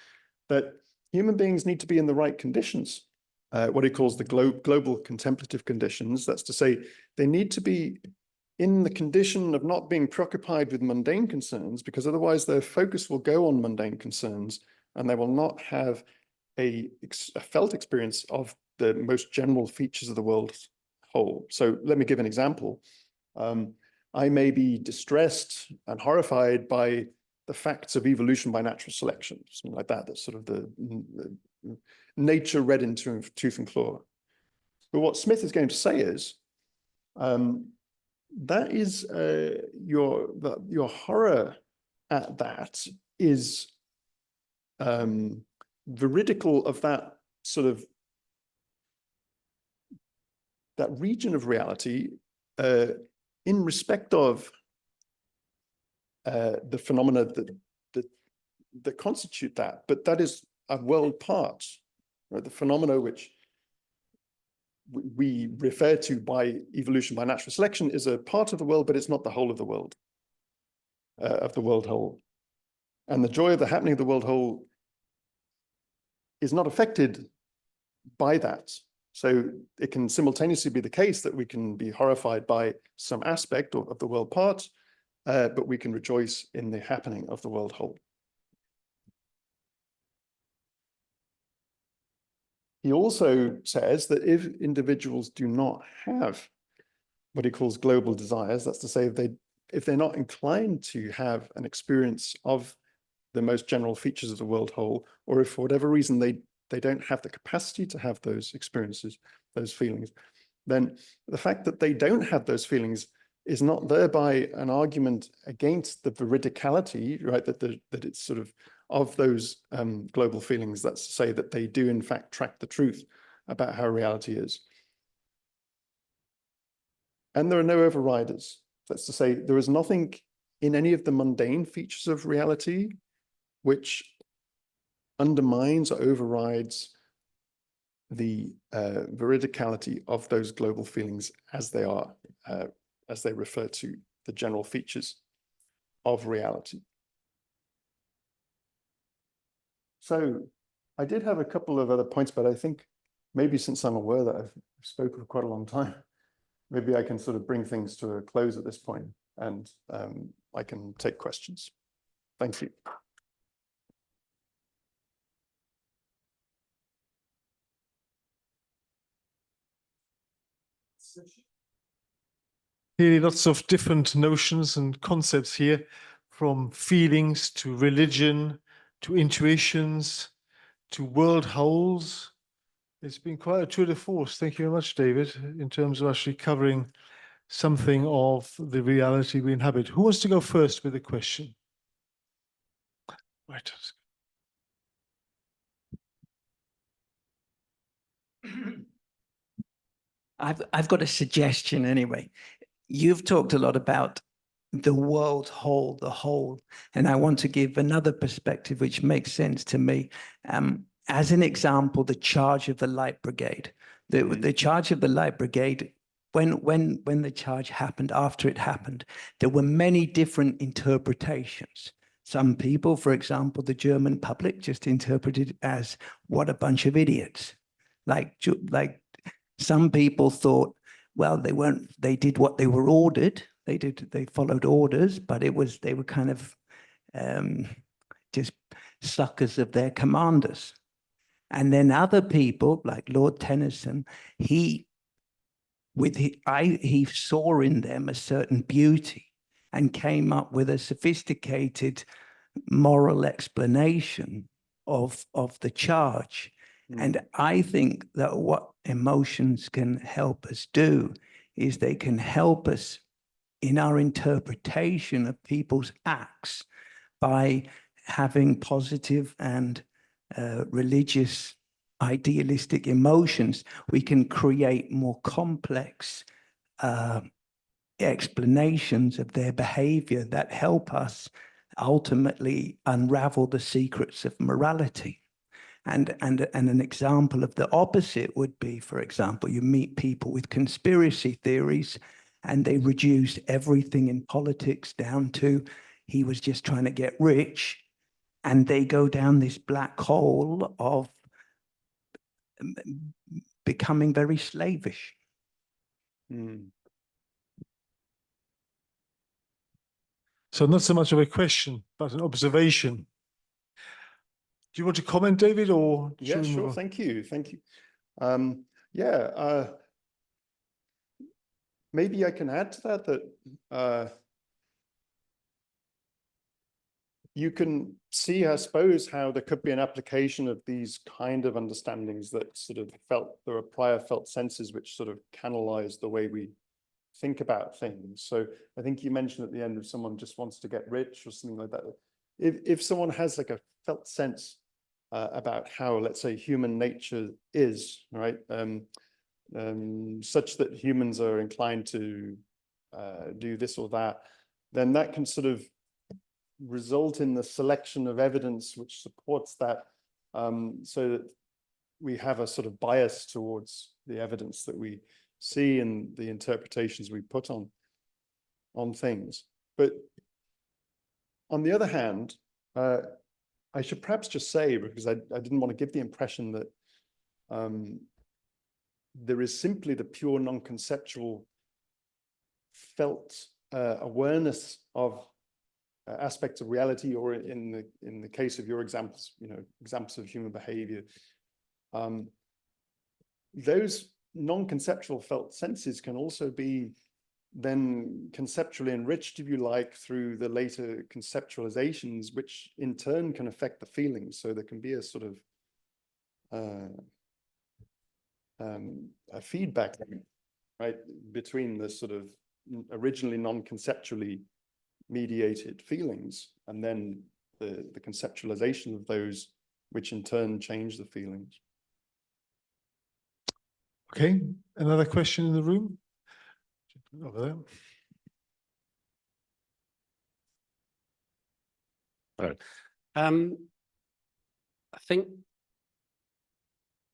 that human beings need to be in the right conditions, what he calls the global contemplative conditions. That's to say, they need to be in the condition of not being preoccupied with mundane concerns, because otherwise their focus will go on mundane concerns, and they will not have a felt experience of the most general features of the world whole. So let me give an example. I may be distressed and horrified by the facts of evolution by natural selection, something like that. That's sort of the nature read into tooth and claw. But what Smith is going to say is, that is your horror at that is veridical of that sort of that region of reality in respect of the phenomena that constitute that, but that is a world part, right? The phenomena which we refer to by evolution by natural selection is a part of the world, but it's not the whole of the world whole. And the joy of the happening of the world whole is not affected by that. So it can simultaneously be the case that we can be horrified by some aspect of the world part, but we can rejoice in the happening of the world whole. He also says that if individuals do not have what he calls global desires, that's to say if they're not inclined to have an experience of the most general features of the world whole, or if for whatever reason they don't have the capacity to have those experiences, those feelings, then the fact that they don't have those feelings is not thereby an argument against the veridicality, right? That it's sort of those global feelings. That's to say that they do in fact track the truth about how reality is. And there are no overriders. That's to say there is nothing in any of the mundane features of reality which undermines or overrides the veridicality of those global feelings as they are, as they refer to the general features of reality. So I did have a couple of other points, but I think maybe since I'm aware that I've spoken for quite a long time, maybe I can sort of bring things to a close at this point, and I can take questions. Thank you. Clearly lots of different notions and concepts here, from feelings to religion, to intuitions, to world wholes. It's been quite a tour de force. Thank you very much, David, in terms of actually covering something of the reality we inhabit. Who wants to go first with a question? Right. I've got a suggestion anyway. You've talked a lot about the world whole, the whole, and I want to give another perspective which makes sense to me. As an example, the charge of the Light Brigade. The charge of the Light Brigade, when the charge happened, after it happened, there were many different interpretations. Some people, for example, the German public just interpreted it as, what a bunch of idiots. Like some people thought, well, they did what they were ordered. They followed orders, but they were kind of just suckers of their commanders. And then other people, like Lord Tennyson, he saw in them a certain beauty and came up with a sophisticated moral explanation of the charge. And I think that what emotions can help us do is they can help us in our interpretation of people's acts by having positive and religious, idealistic emotions. We can create more complex explanations of their behavior that help us ultimately unravel the secrets of morality. And an example of the opposite would be, for example, you meet people with conspiracy theories and they reduce everything in politics down to he was just trying to get rich, and they go down this black hole of becoming very slavish. So not so much of a question, but an observation. Do you want to comment, David, or? Yeah, sure. Thank you. Maybe I can add to that you can see, I suppose, how there could be an application of these kind of understandings that sort of there are prior felt senses which sort of canalize the way we think about things. So I think you mentioned at the end, if someone just wants to get rich or something like that, if someone has like a felt sense about how, let's say, human nature is, right, such that humans are inclined to do this or that, then that can sort of result in the selection of evidence which supports that, so that we have a sort of bias towards the evidence that we see and the interpretations we put on things. But on the other hand, I should perhaps just say, because I didn't want to give the impression that there is simply the pure non-conceptual felt awareness of aspects of reality, or in the case of your examples, examples of human behavior. Those non-conceptual felt senses can also be then conceptually enriched, if you like, through the later conceptualizations, which in turn can affect the feelings. So there can be a sort of a feedback, right, between the sort of originally non-conceptually mediated feelings and then the conceptualization of those, which in turn change the feelings. Okay, another question in the room? Over there. All right. I think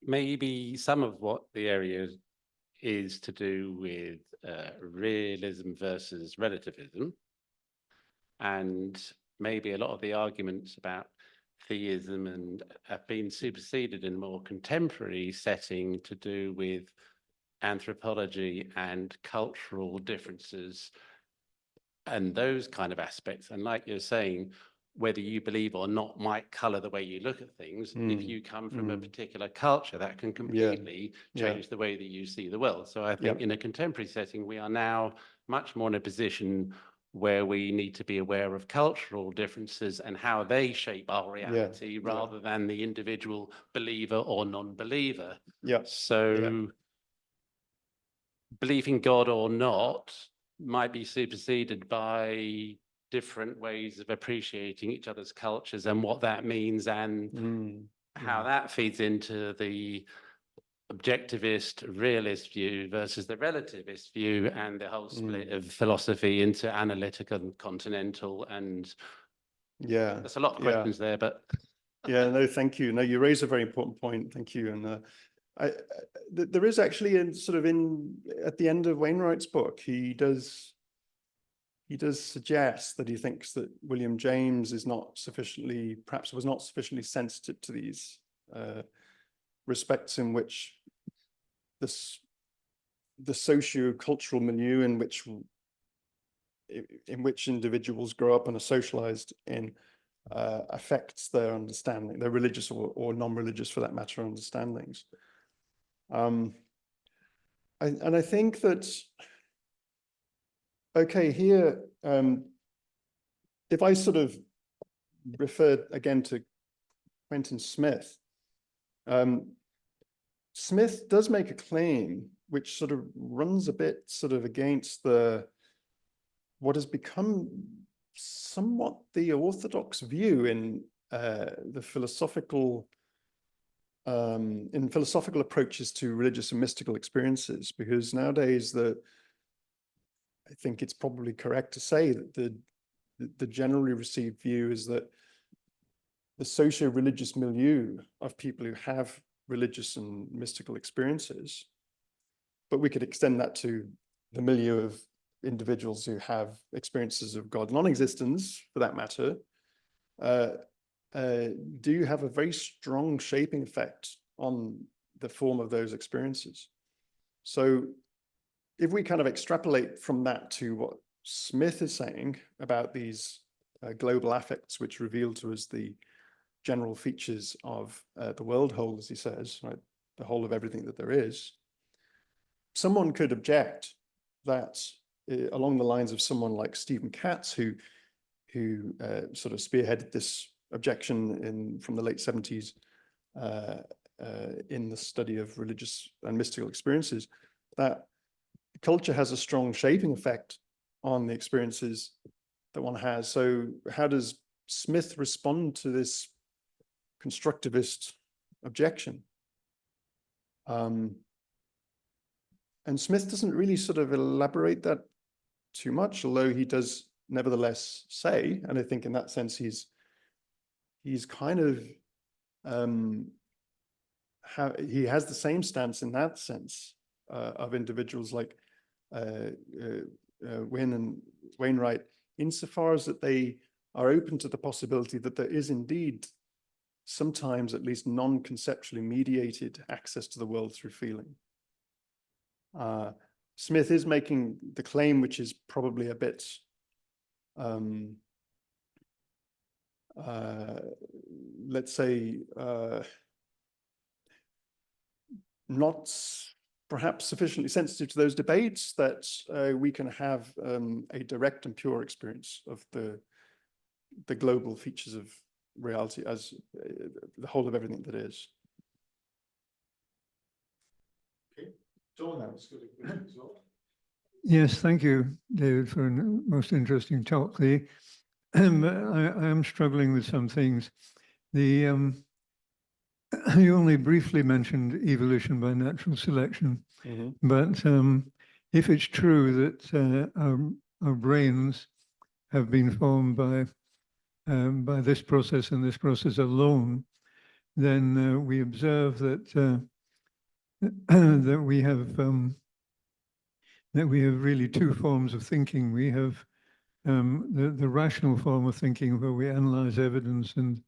maybe some of what the area is to do with realism versus relativism, and maybe a lot of the arguments about theism and have been superseded in a more contemporary setting to do with anthropology and cultural differences and those kind of aspects. And like you're saying, whether you believe or not might color the way you look at things. If you come from a particular culture, that can completely change the way that you see the world. So I think in a contemporary setting, we are now much more in a position where we need to be aware of cultural differences and how they shape our reality rather than the individual believer or non-believer. So belief in God or not might be superseded by different ways of appreciating each other's cultures and what that means, and how that feeds into the objectivist realist view versus the relativist view, and the whole split of philosophy into analytical and continental. And there's a lot of questions there, but no, thank you. No, you raise a very important point. Thank you. And there is actually at the end of Wainwright's book, he does suggest that he thinks that William James is perhaps was not sufficiently sensitive to these respects in which the socio-cultural milieu in which individuals grow up and are socialized in affects their understanding, their religious or non-religious, for that matter, understandings. And I think that, okay, here, if I sort of refer again to Quentin Smith, Smith does make a claim which sort of runs a bit sort of against what has become somewhat the orthodox view in the philosophical approaches to religious and mystical experiences, because nowadays I think it's probably correct to say that the generally received view is that the socio-religious milieu of people who have religious and mystical experiences, but we could extend that to the milieu of individuals who have experiences of God non-existence, for that matter, do have a very strong shaping effect on the form of those experiences. So if we kind of extrapolate from that to what Smith is saying about these global affects, which reveal to us the general features of the world whole, as he says, right, the whole of everything that there is, someone could object that along the lines of someone like Stephen Katz, who who sort of spearheaded this objection from the late 70s in the study of religious and mystical experiences, that culture has a strong shaping effect on the experiences that one has. So how does Smith respond to this constructivist objection? And Smith doesn't really sort of elaborate that too much, although he does nevertheless say, and I think in that sense he's kind of he has the same stance in that sense of individuals like Wynn and Wainwright, insofar as that they are open to the possibility that there is indeed sometimes at least non-conceptually mediated access to the world through feeling. Smith is making the claim, which is probably a bit let's say not perhaps sufficiently sensitive to those debates, that we can have a direct and pure experience of the global features of reality as the whole of everything that is. Okay. John, that was good as well. Yes, thank you, David, for a most interesting talk. I am struggling with some things. You only briefly mentioned evolution by natural selection, but if it's true that our brains have been formed by this process and this process alone, then we observe that that we have really two forms of thinking. We have the rational form of thinking, where we analyze evidence and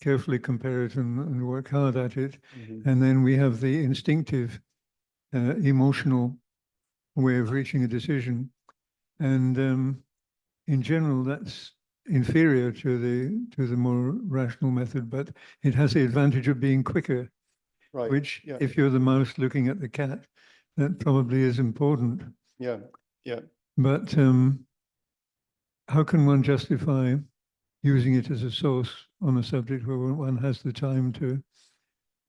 carefully compare it and work hard at it. And then we have the instinctive, emotional way of reaching a decision. And in general, that's inferior to the more rational method, but it has the advantage of being quicker, Right. which, Yeah. if you're the mouse looking at the cat, that probably is important. Yeah. Yeah. But how can one justify using it as a source on a subject where one has the time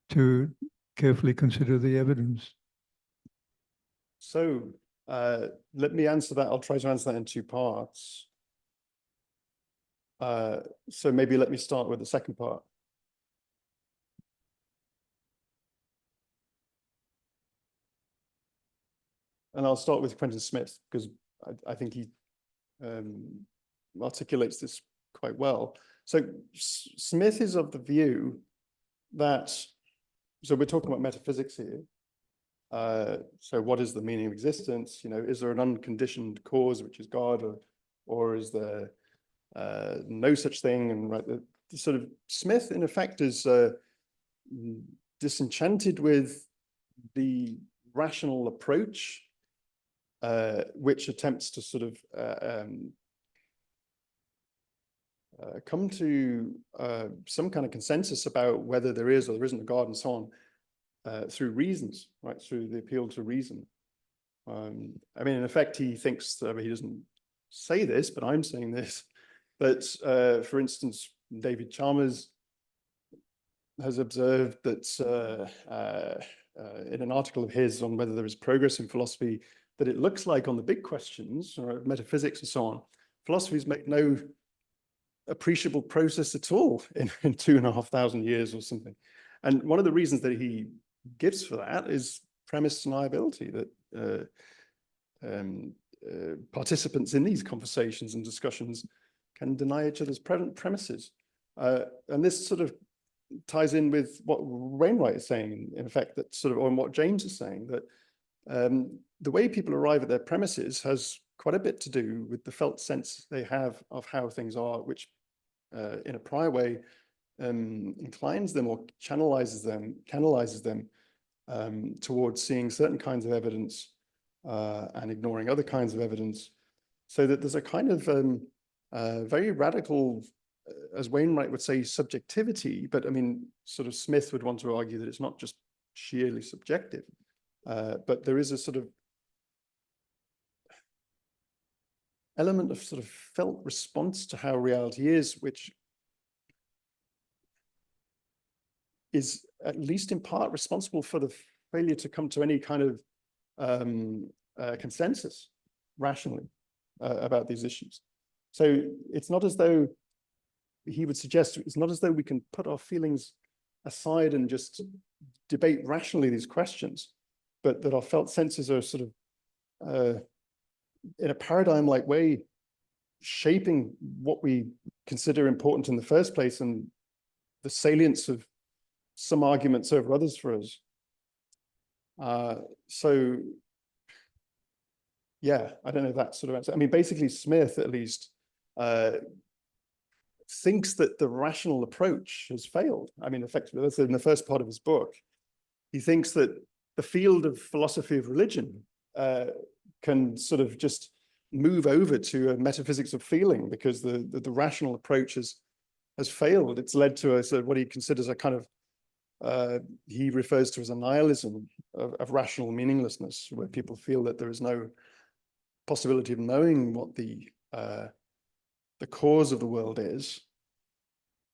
to carefully consider the evidence? So let me answer that. I'll try to answer that in two parts. So maybe let me start with the second part. And I'll start with Quentin Smith, because I think he articulates this quite well. So Smith is of the view that, so we're talking about metaphysics here. So what is the meaning of existence? You know, is there an unconditioned cause, which is God, or is there no such thing? And right, the sort of Smith, in effect, is disenchanted with the rational approach, which attempts to sort of come to some kind of consensus about whether there is or there isn't a God and so on, through reasons, right, through the appeal to reason. I mean, in effect, he thinks that, I mean, he doesn't say this, but I'm saying this, that, for instance, David Chalmers has observed that in an article of his on whether there is progress in philosophy, that it looks like on the big questions, or metaphysics and so on, philosophy's made no appreciable progress at all in 2,500 years or something. And one of the reasons that he gives for that is premise deniability, that participants in these conversations and discussions can deny each other's premises. And this sort of ties in with what Wainwright is saying, in effect, that sort of, on what James is saying, that the way people arrive at their premises has quite a bit to do with the felt sense they have of how things are, which in a prior way inclines them or canalizes them towards seeing certain kinds of evidence and ignoring other kinds of evidence, so that there's a kind of very radical, as Wainwright would say, subjectivity, but I mean, sort of Smith would want to argue that it's not just sheerly subjective, but there is a sort of element of sort of felt response to how reality is, which is at least in part responsible for the failure to come to any kind of consensus rationally about these issues. So it's not as though he would suggest, it's not as though we can put our feelings aside and just debate rationally these questions, but that our felt senses are sort of in a paradigm-like way shaping what we consider important in the first place and the salience of some arguments over others for us. So yeah, I don't know if that sort of answer. I mean, basically Smith at least thinks that the rational approach has failed. I mean, effectively, that's in the first part of his book. He thinks that the field of philosophy of religion can sort of just move over to a metaphysics of feeling because the rational approach has failed. It's led to a sort of what he considers a kind of, he refers to as a nihilism of rational meaninglessness, where people feel that there is no possibility of knowing what the cause of the world is.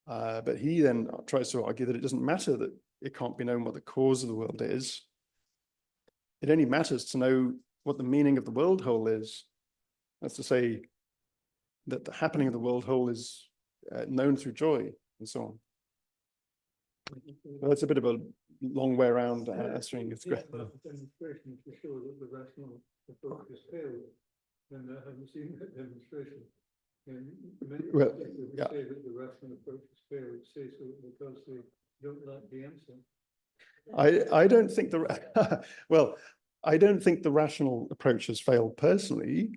But he then tries to argue that it doesn't matter that it can't be known what the cause of the world is. It only matters to know what the meaning of the world whole is. That's to say that the happening of the world whole is known through joy and so on. Well, that's a bit of a long way around answering this question. Demonstration to show that the rational approach has failed, and I haven't seen that demonstration. And many Well, people who yeah. say that the rational approach has failed say so because they don't like the answer. I don't think the well, I don't think the rational approach has failed personally,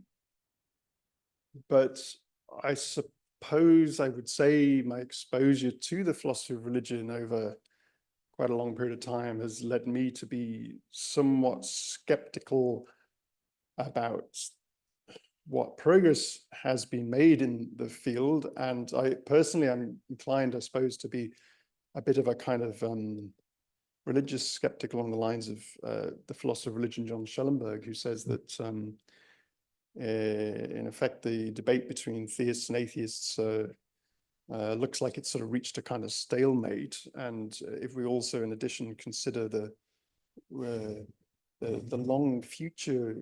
but I suppose I would say my exposure to the philosophy of religion over quite a long period of time has led me to be somewhat skeptical about what progress has been made in the field. And I personally am inclined, I suppose, to be a bit of a kind of religious skeptic along the lines of the philosopher of religion, John Schellenberg, who says that in effect, the debate between theists and atheists looks like it's sort of reached a kind of stalemate. And if we also, in addition, consider the long future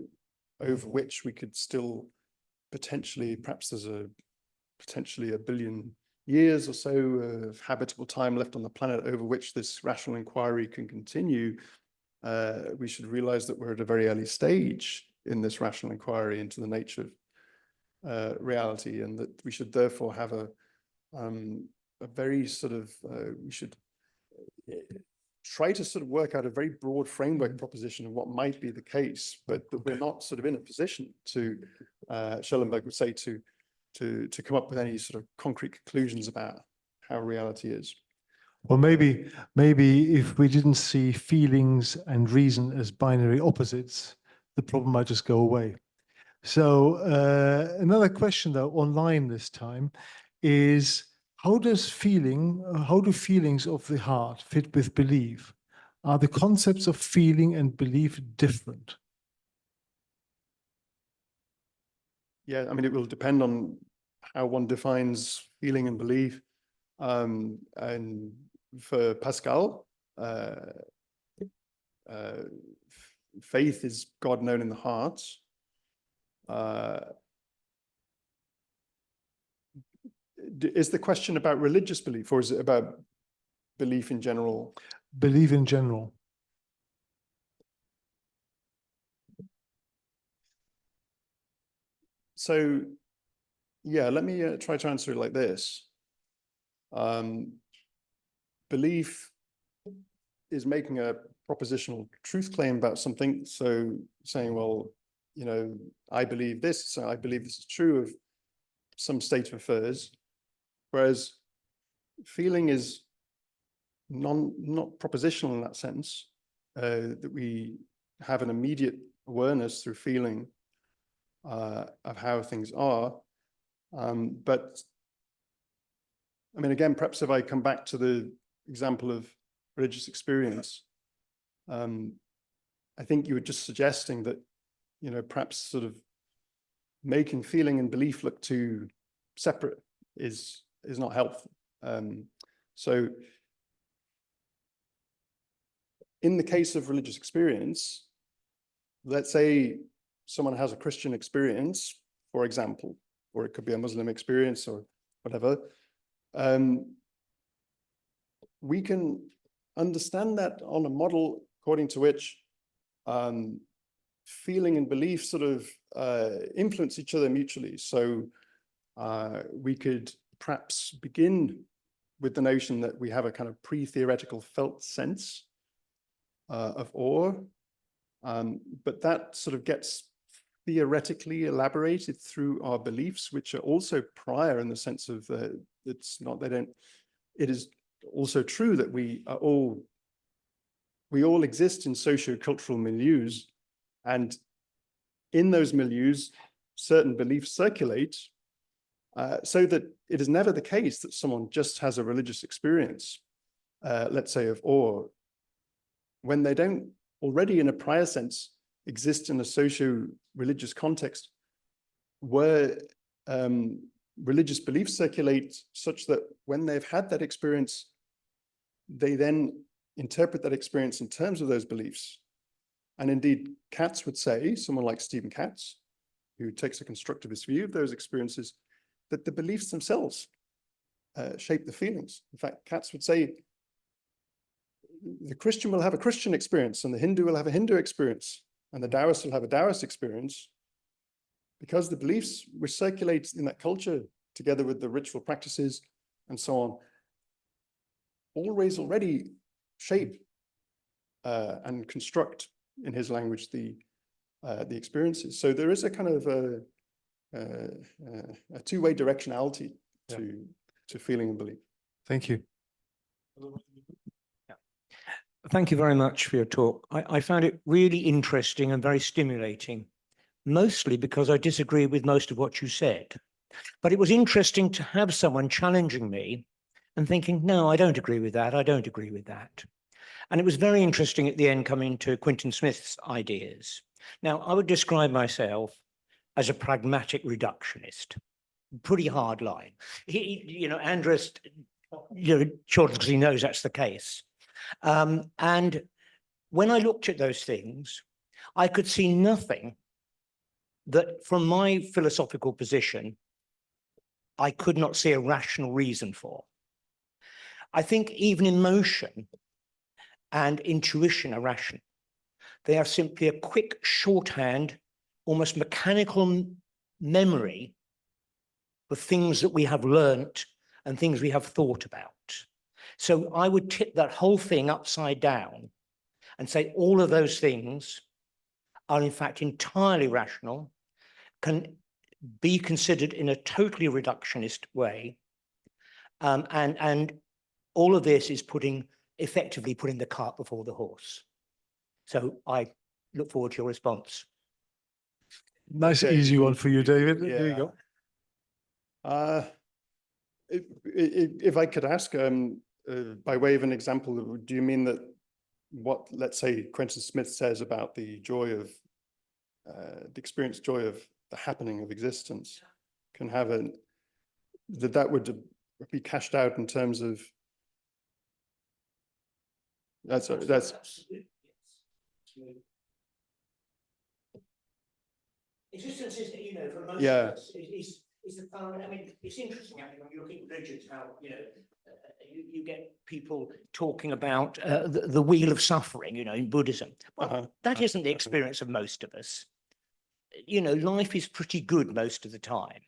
over which we could still potentially, perhaps there's potentially 1 billion years or so of habitable time left on the planet over which this rational inquiry can continue, we should realize that we're at a very early stage in this rational inquiry into the nature of reality, and that we should therefore have a very sort of, we should try to sort of work out a very broad framework proposition of what might be the case, but that we're not sort of in a position to, Schellenberg would say, to come up with any sort of concrete conclusions about how reality is. Well, maybe if we didn't see feelings and reason as binary opposites, the problem might just go away. So another question, though, online this time, is how do feelings of the heart fit with belief? Are the concepts of feeling and belief different? Yeah, I mean, it will depend on how one defines feeling and belief. And for Pascal, faith is God known in the heart. Is the question about religious belief, or is it about belief in general? Belief in general. So, yeah, let me try to answer it like this. Belief is making a propositional truth claim about something. So saying, well, you know, I believe this, so I believe this is true of some state of affairs. Whereas feeling is not propositional in that sense, that we have an immediate awareness through feeling of how things are. But I mean, again, perhaps if I come back to the example of religious experience, I think you were just suggesting that, you know, perhaps sort of making feeling and belief look too separate is not helpful. So in the case of religious experience, let's say someone has a Christian experience, for example, or it could be a Muslim experience or whatever. We can understand that on a model according to which feeling and belief sort of influence each other mutually. So we could perhaps begin with the notion that we have a kind of pre-theoretical felt sense of awe, but that sort of gets theoretically elaborated through our beliefs, which are also prior in the sense of it is also true that we all exist in socio-cultural milieus, and in those milieus, certain beliefs circulate, so that it is never the case that someone just has a religious experience, let's say of awe, when they don't already in a prior sense exist in a socio-religious context where religious beliefs circulate such that when they've had that experience, they then interpret that experience in terms of those beliefs. And indeed, Katz would say, someone like Stephen Katz, who takes a constructivist view of those experiences, that the beliefs themselves shape the feelings. In fact, Katz would say, the Christian will have a Christian experience, and the Hindu will have a Hindu experience, and the Taoist will have a Taoist experience, because the beliefs which circulate in that culture, together with the ritual practices and so on, always already shape and construct, in his language, the experiences. So there is a kind of a two-way directionality to feeling and belief. Thank you. Thank you very much for your talk. I found it really interesting and very stimulating, mostly because I disagree with most of what you said. But it was interesting to have someone challenging me and thinking, no, I don't agree with that. I don't agree with that. And it was very interesting at the end coming to Quentin Smith's ideas. Now, I would describe myself as a pragmatic reductionist, pretty hard line. Andres, children, because he knows that's the case. And when I looked at those things, I could see nothing that from my philosophical position, I could not see a rational reason for. I think even emotion and intuition are rational. They are simply a quick shorthand, almost mechanical memory for things that we have learnt and things we have thought about. So I would tip that whole thing upside down and say all of those things are in fact entirely rational, can be considered in a totally reductionist way. And all of this is effectively putting the cart before the horse. So I look forward to your response. Nice, Okay. easy one for you, David. There you go. If I could ask, by way of an example, do you mean that what, let's say, Quentin Smith says about the joy of, the experienced joy of the happening of existence can have that would be cashed out in terms of, that's. Existence is, for most Yeah. of us, is the found. I mean, it's interesting actually when you look at religions, how you get people talking about the wheel of suffering, in Buddhism. Well, that isn't the experience of most of us. Life is pretty good most of the time,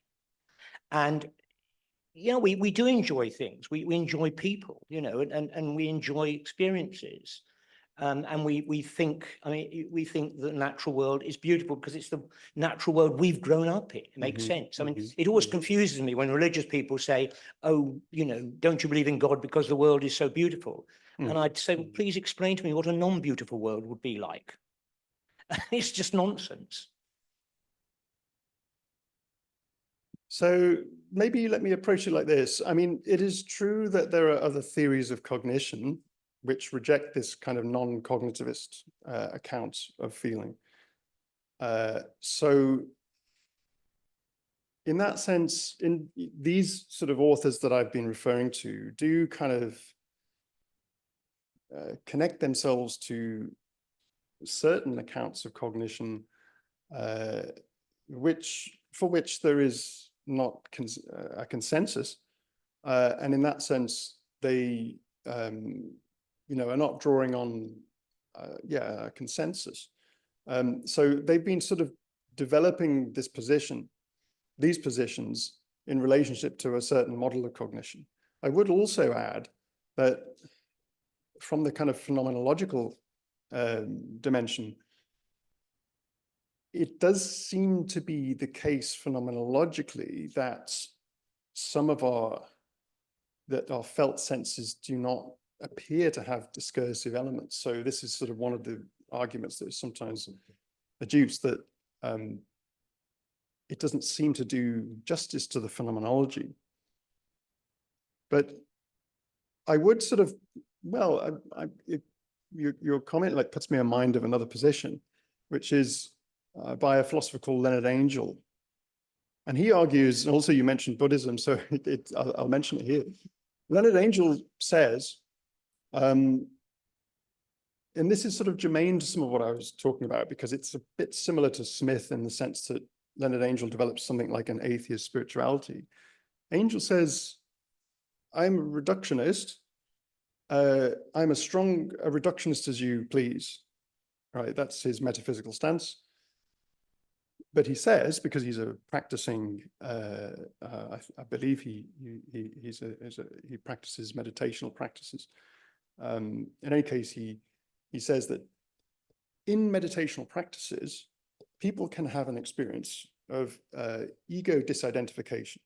and we do enjoy things. We enjoy people, and we enjoy experiences. And we think, we think the natural world is beautiful because it's the natural world we've grown up in. It makes sense. I mean, it always confuses me when religious people say, oh, don't you believe in God because the world is so beautiful? And I'd say, well, please explain to me what a non-beautiful world would be like. It's just nonsense. So maybe let me approach it like this. I mean, it is true that there are other theories of cognition which reject this kind of non-cognitivist account of feeling. So in that sense, in these sort of authors that I've been referring to do kind of connect themselves to certain accounts of cognition, for which there is not a consensus, and in that sense, they are not drawing on a consensus. So they've been sort of developing these positions in relationship to a certain model of cognition. I would also add that from the kind of phenomenological dimension, it does seem to be the case phenomenologically that some of our felt senses do not appear to have discursive elements. So this is sort of one of the arguments that is sometimes adduced, that it doesn't seem to do justice to the phenomenology. But I would sort of, your comment like puts me in mind of another position, which is by a philosopher called Leonard Angel. And he argues, and also you mentioned Buddhism, so I'll mention it here. Leonard Angel says, and this is sort of germane to some of what I was talking about, because it's a bit similar to Smith in the sense that Leonard Angel develops something like an atheist spirituality. Angel says, I'm a reductionist. I'm a reductionist as you please. Right, that's his metaphysical stance. But he says, because he's a practicing, I believe he practices meditational practices. In any case, he says that in meditational practices, people can have an experience of ego disidentification.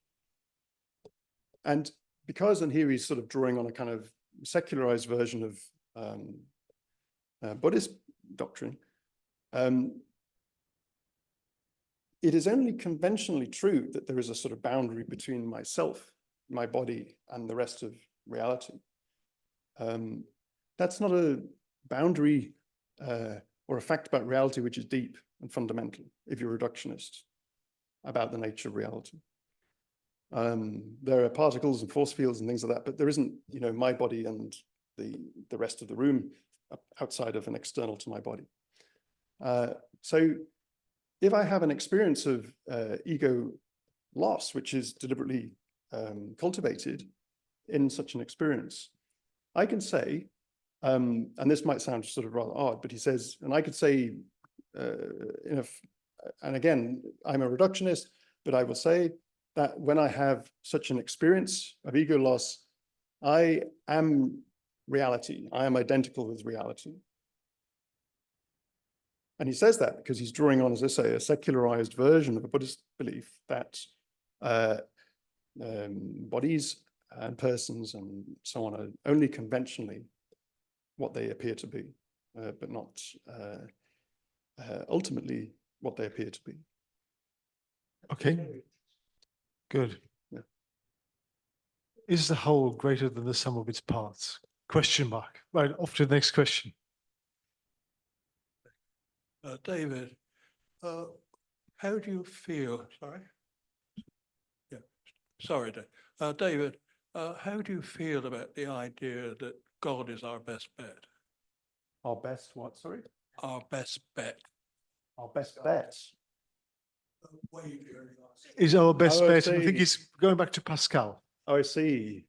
And because, and here he's sort of drawing on a kind of secularized version of Buddhist doctrine, it is only conventionally true that there is a sort of boundary between myself, my body, and the rest of reality. That's not a boundary or a fact about reality which is deep and fundamental, if you're a reductionist, about the nature of reality. There are particles and force fields and things like that, but there isn't, my body and the rest of the room outside of and external to my body. So if I have an experience of ego loss, which is deliberately cultivated in such an experience, I can say, and this might sound sort of rather odd, but he says, and I could say, and again, I'm a reductionist, but I will say that when I have such an experience of ego loss, I am reality. I am identical with reality. And he says that because he's drawing on, as I say, a secularized version of a Buddhist belief that bodies and persons and so on are only conventionally what they appear to be, but not ultimately what they appear to be. Okay, good. Yeah. Is the whole greater than the sum of its parts? Question mark. Right, off to the next question. David, how do you feel? Sorry. Yeah, sorry, Dave. David, how do you feel about the idea that God is our best bet? Our best what, sorry? Our best bet. Our best bet. Is our best Oh, I bet, and I think see. it's going back to Pascal. Oh, I see.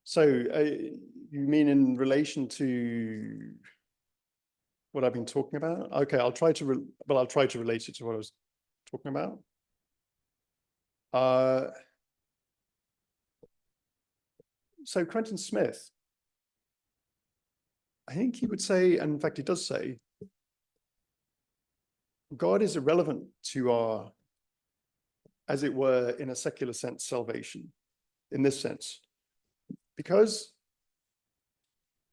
So you mean in relation to what I've been talking about? Okay, I'll try to relate it to what I was talking about. So Quentin Smith, I think he would say, and in fact he does say, God is irrelevant to our, as it were, in a secular sense, salvation, in this sense. Because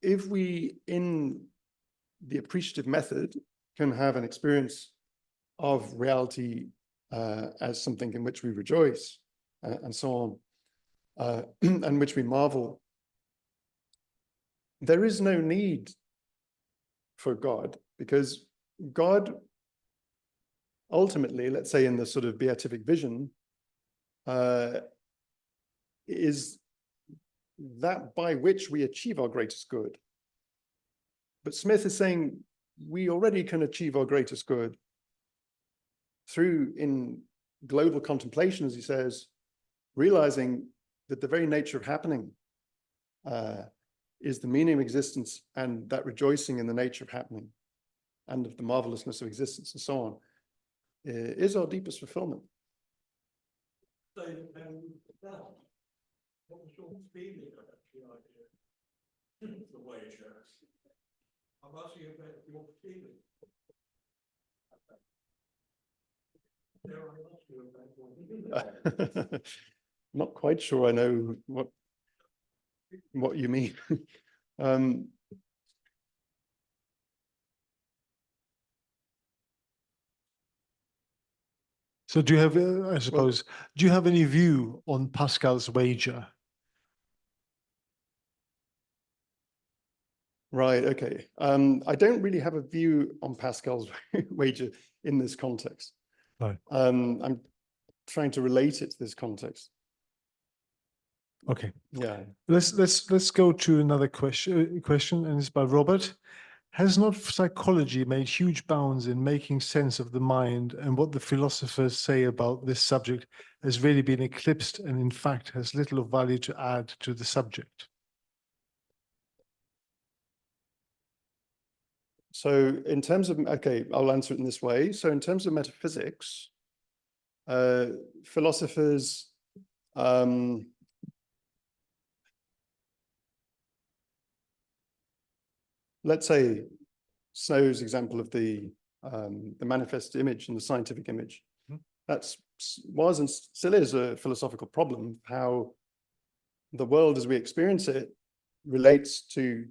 if we, in the appreciative method, can have an experience of reality as something in which we rejoice and so on, and which we marvel, there is no need for God, because God ultimately, let's say in the sort of beatific vision, is that by which we achieve our greatest good. But Smith is saying we already can achieve our greatest good through, in global contemplation, as he says, realizing that the very nature of happening is the meaning of existence, and that rejoicing in the nature of happening and of the marvelousness of existence and so on is our deepest fulfillment. So, what was your feeling about the idea of the wager? I'm asking you about your feeling. Not quite sure I know what you mean. So do you have, I suppose, do you have any view on Pascal's wager? Right, okay. I don't really have a view on Pascal's wager in this context. Right. I'm trying to relate it to this context. Okay. Yeah. Let's go to another question, and it's by Robert. Has not psychology made huge bounds in making sense of the mind, and what the philosophers say about this subject has really been eclipsed and in fact has little of value to add to the subject? So in terms of, okay, I'll answer it in this way. So in terms of metaphysics, philosophers, let's say Snow's example of the manifest image and the scientific image. That was and still is a philosophical problem, how the world as we experience it relates to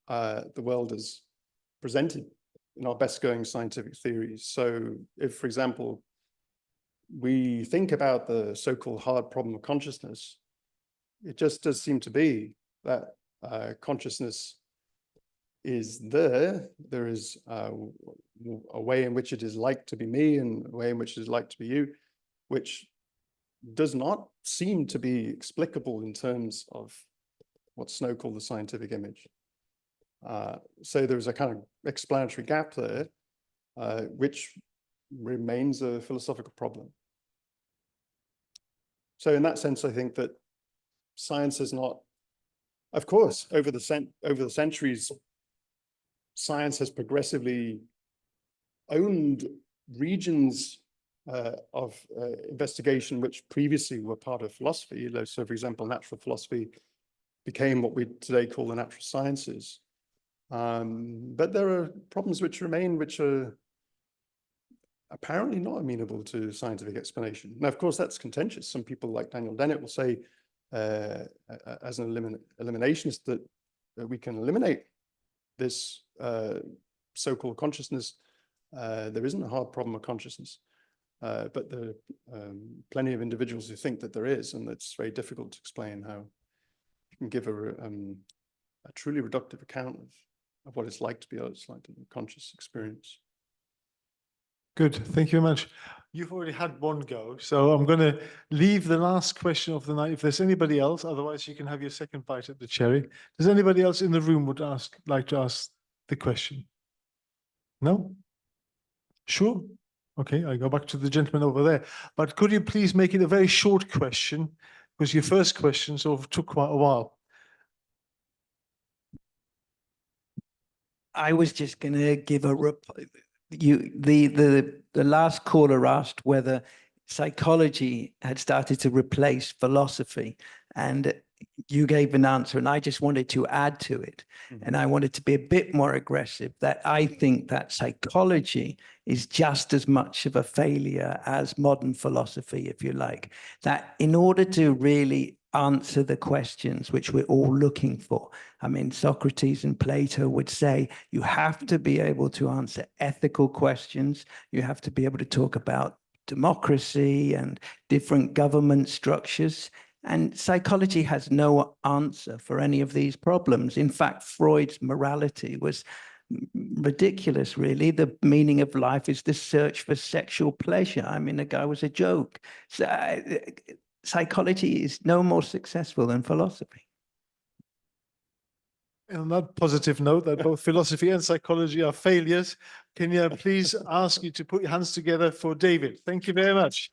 the world as presented in our best going scientific theories. So if, for example, we think about the so-called hard problem of consciousness, it just does seem to be that consciousness is there. There is a way in which it is like to be me and a way in which it is like to be you, which does not seem to be explicable in terms of what Snow called the scientific image. So there's a kind of explanatory gap there, which remains a philosophical problem. So in that sense, I think that science is not, of course, over the centuries, science has progressively owned regions of investigation which previously were part of philosophy. So, for example, natural philosophy became what we today call the natural sciences. But there are problems which remain, which are apparently not amenable to scientific explanation. Now, of course, that's contentious. Some people like Daniel Dennett will say, as an eliminationist, that we can eliminate this so-called consciousness. There isn't a hard problem of consciousness, but there are plenty of individuals who think that there is, and it's very difficult to explain how you can give a truly reductive account of what it's like to be a conscious experience. Good, thank you very much. You've already had one go, so I'm going to leave the last question of the night. If there's anybody else, otherwise you can have your second bite at the cherry. Does anybody else in the room like to ask the question? No? Sure. Okay, I go back to the gentleman over there. But could you please make it a very short question, because your first question sort of took quite a while. I was just going to give a the last caller asked whether psychology had started to replace philosophy, and you gave an answer, and I just wanted to add to it. And I wanted to be a bit more aggressive, that I think that psychology is just as much of a failure as modern philosophy, if you like. That in order to really answer the questions which we're all looking for, I mean, Socrates and Plato would say you have to be able to answer ethical questions. You have to be able to talk about democracy and different government structures. And psychology has no answer for any of these problems. In fact, Freud's morality was ridiculous, really. The meaning of life is the search for sexual pleasure. I mean, the guy was a joke. So, psychology is no more successful than philosophy. And on that positive note, that both philosophy and psychology are failures, can I please ask you to put your hands together for David? Thank you very much.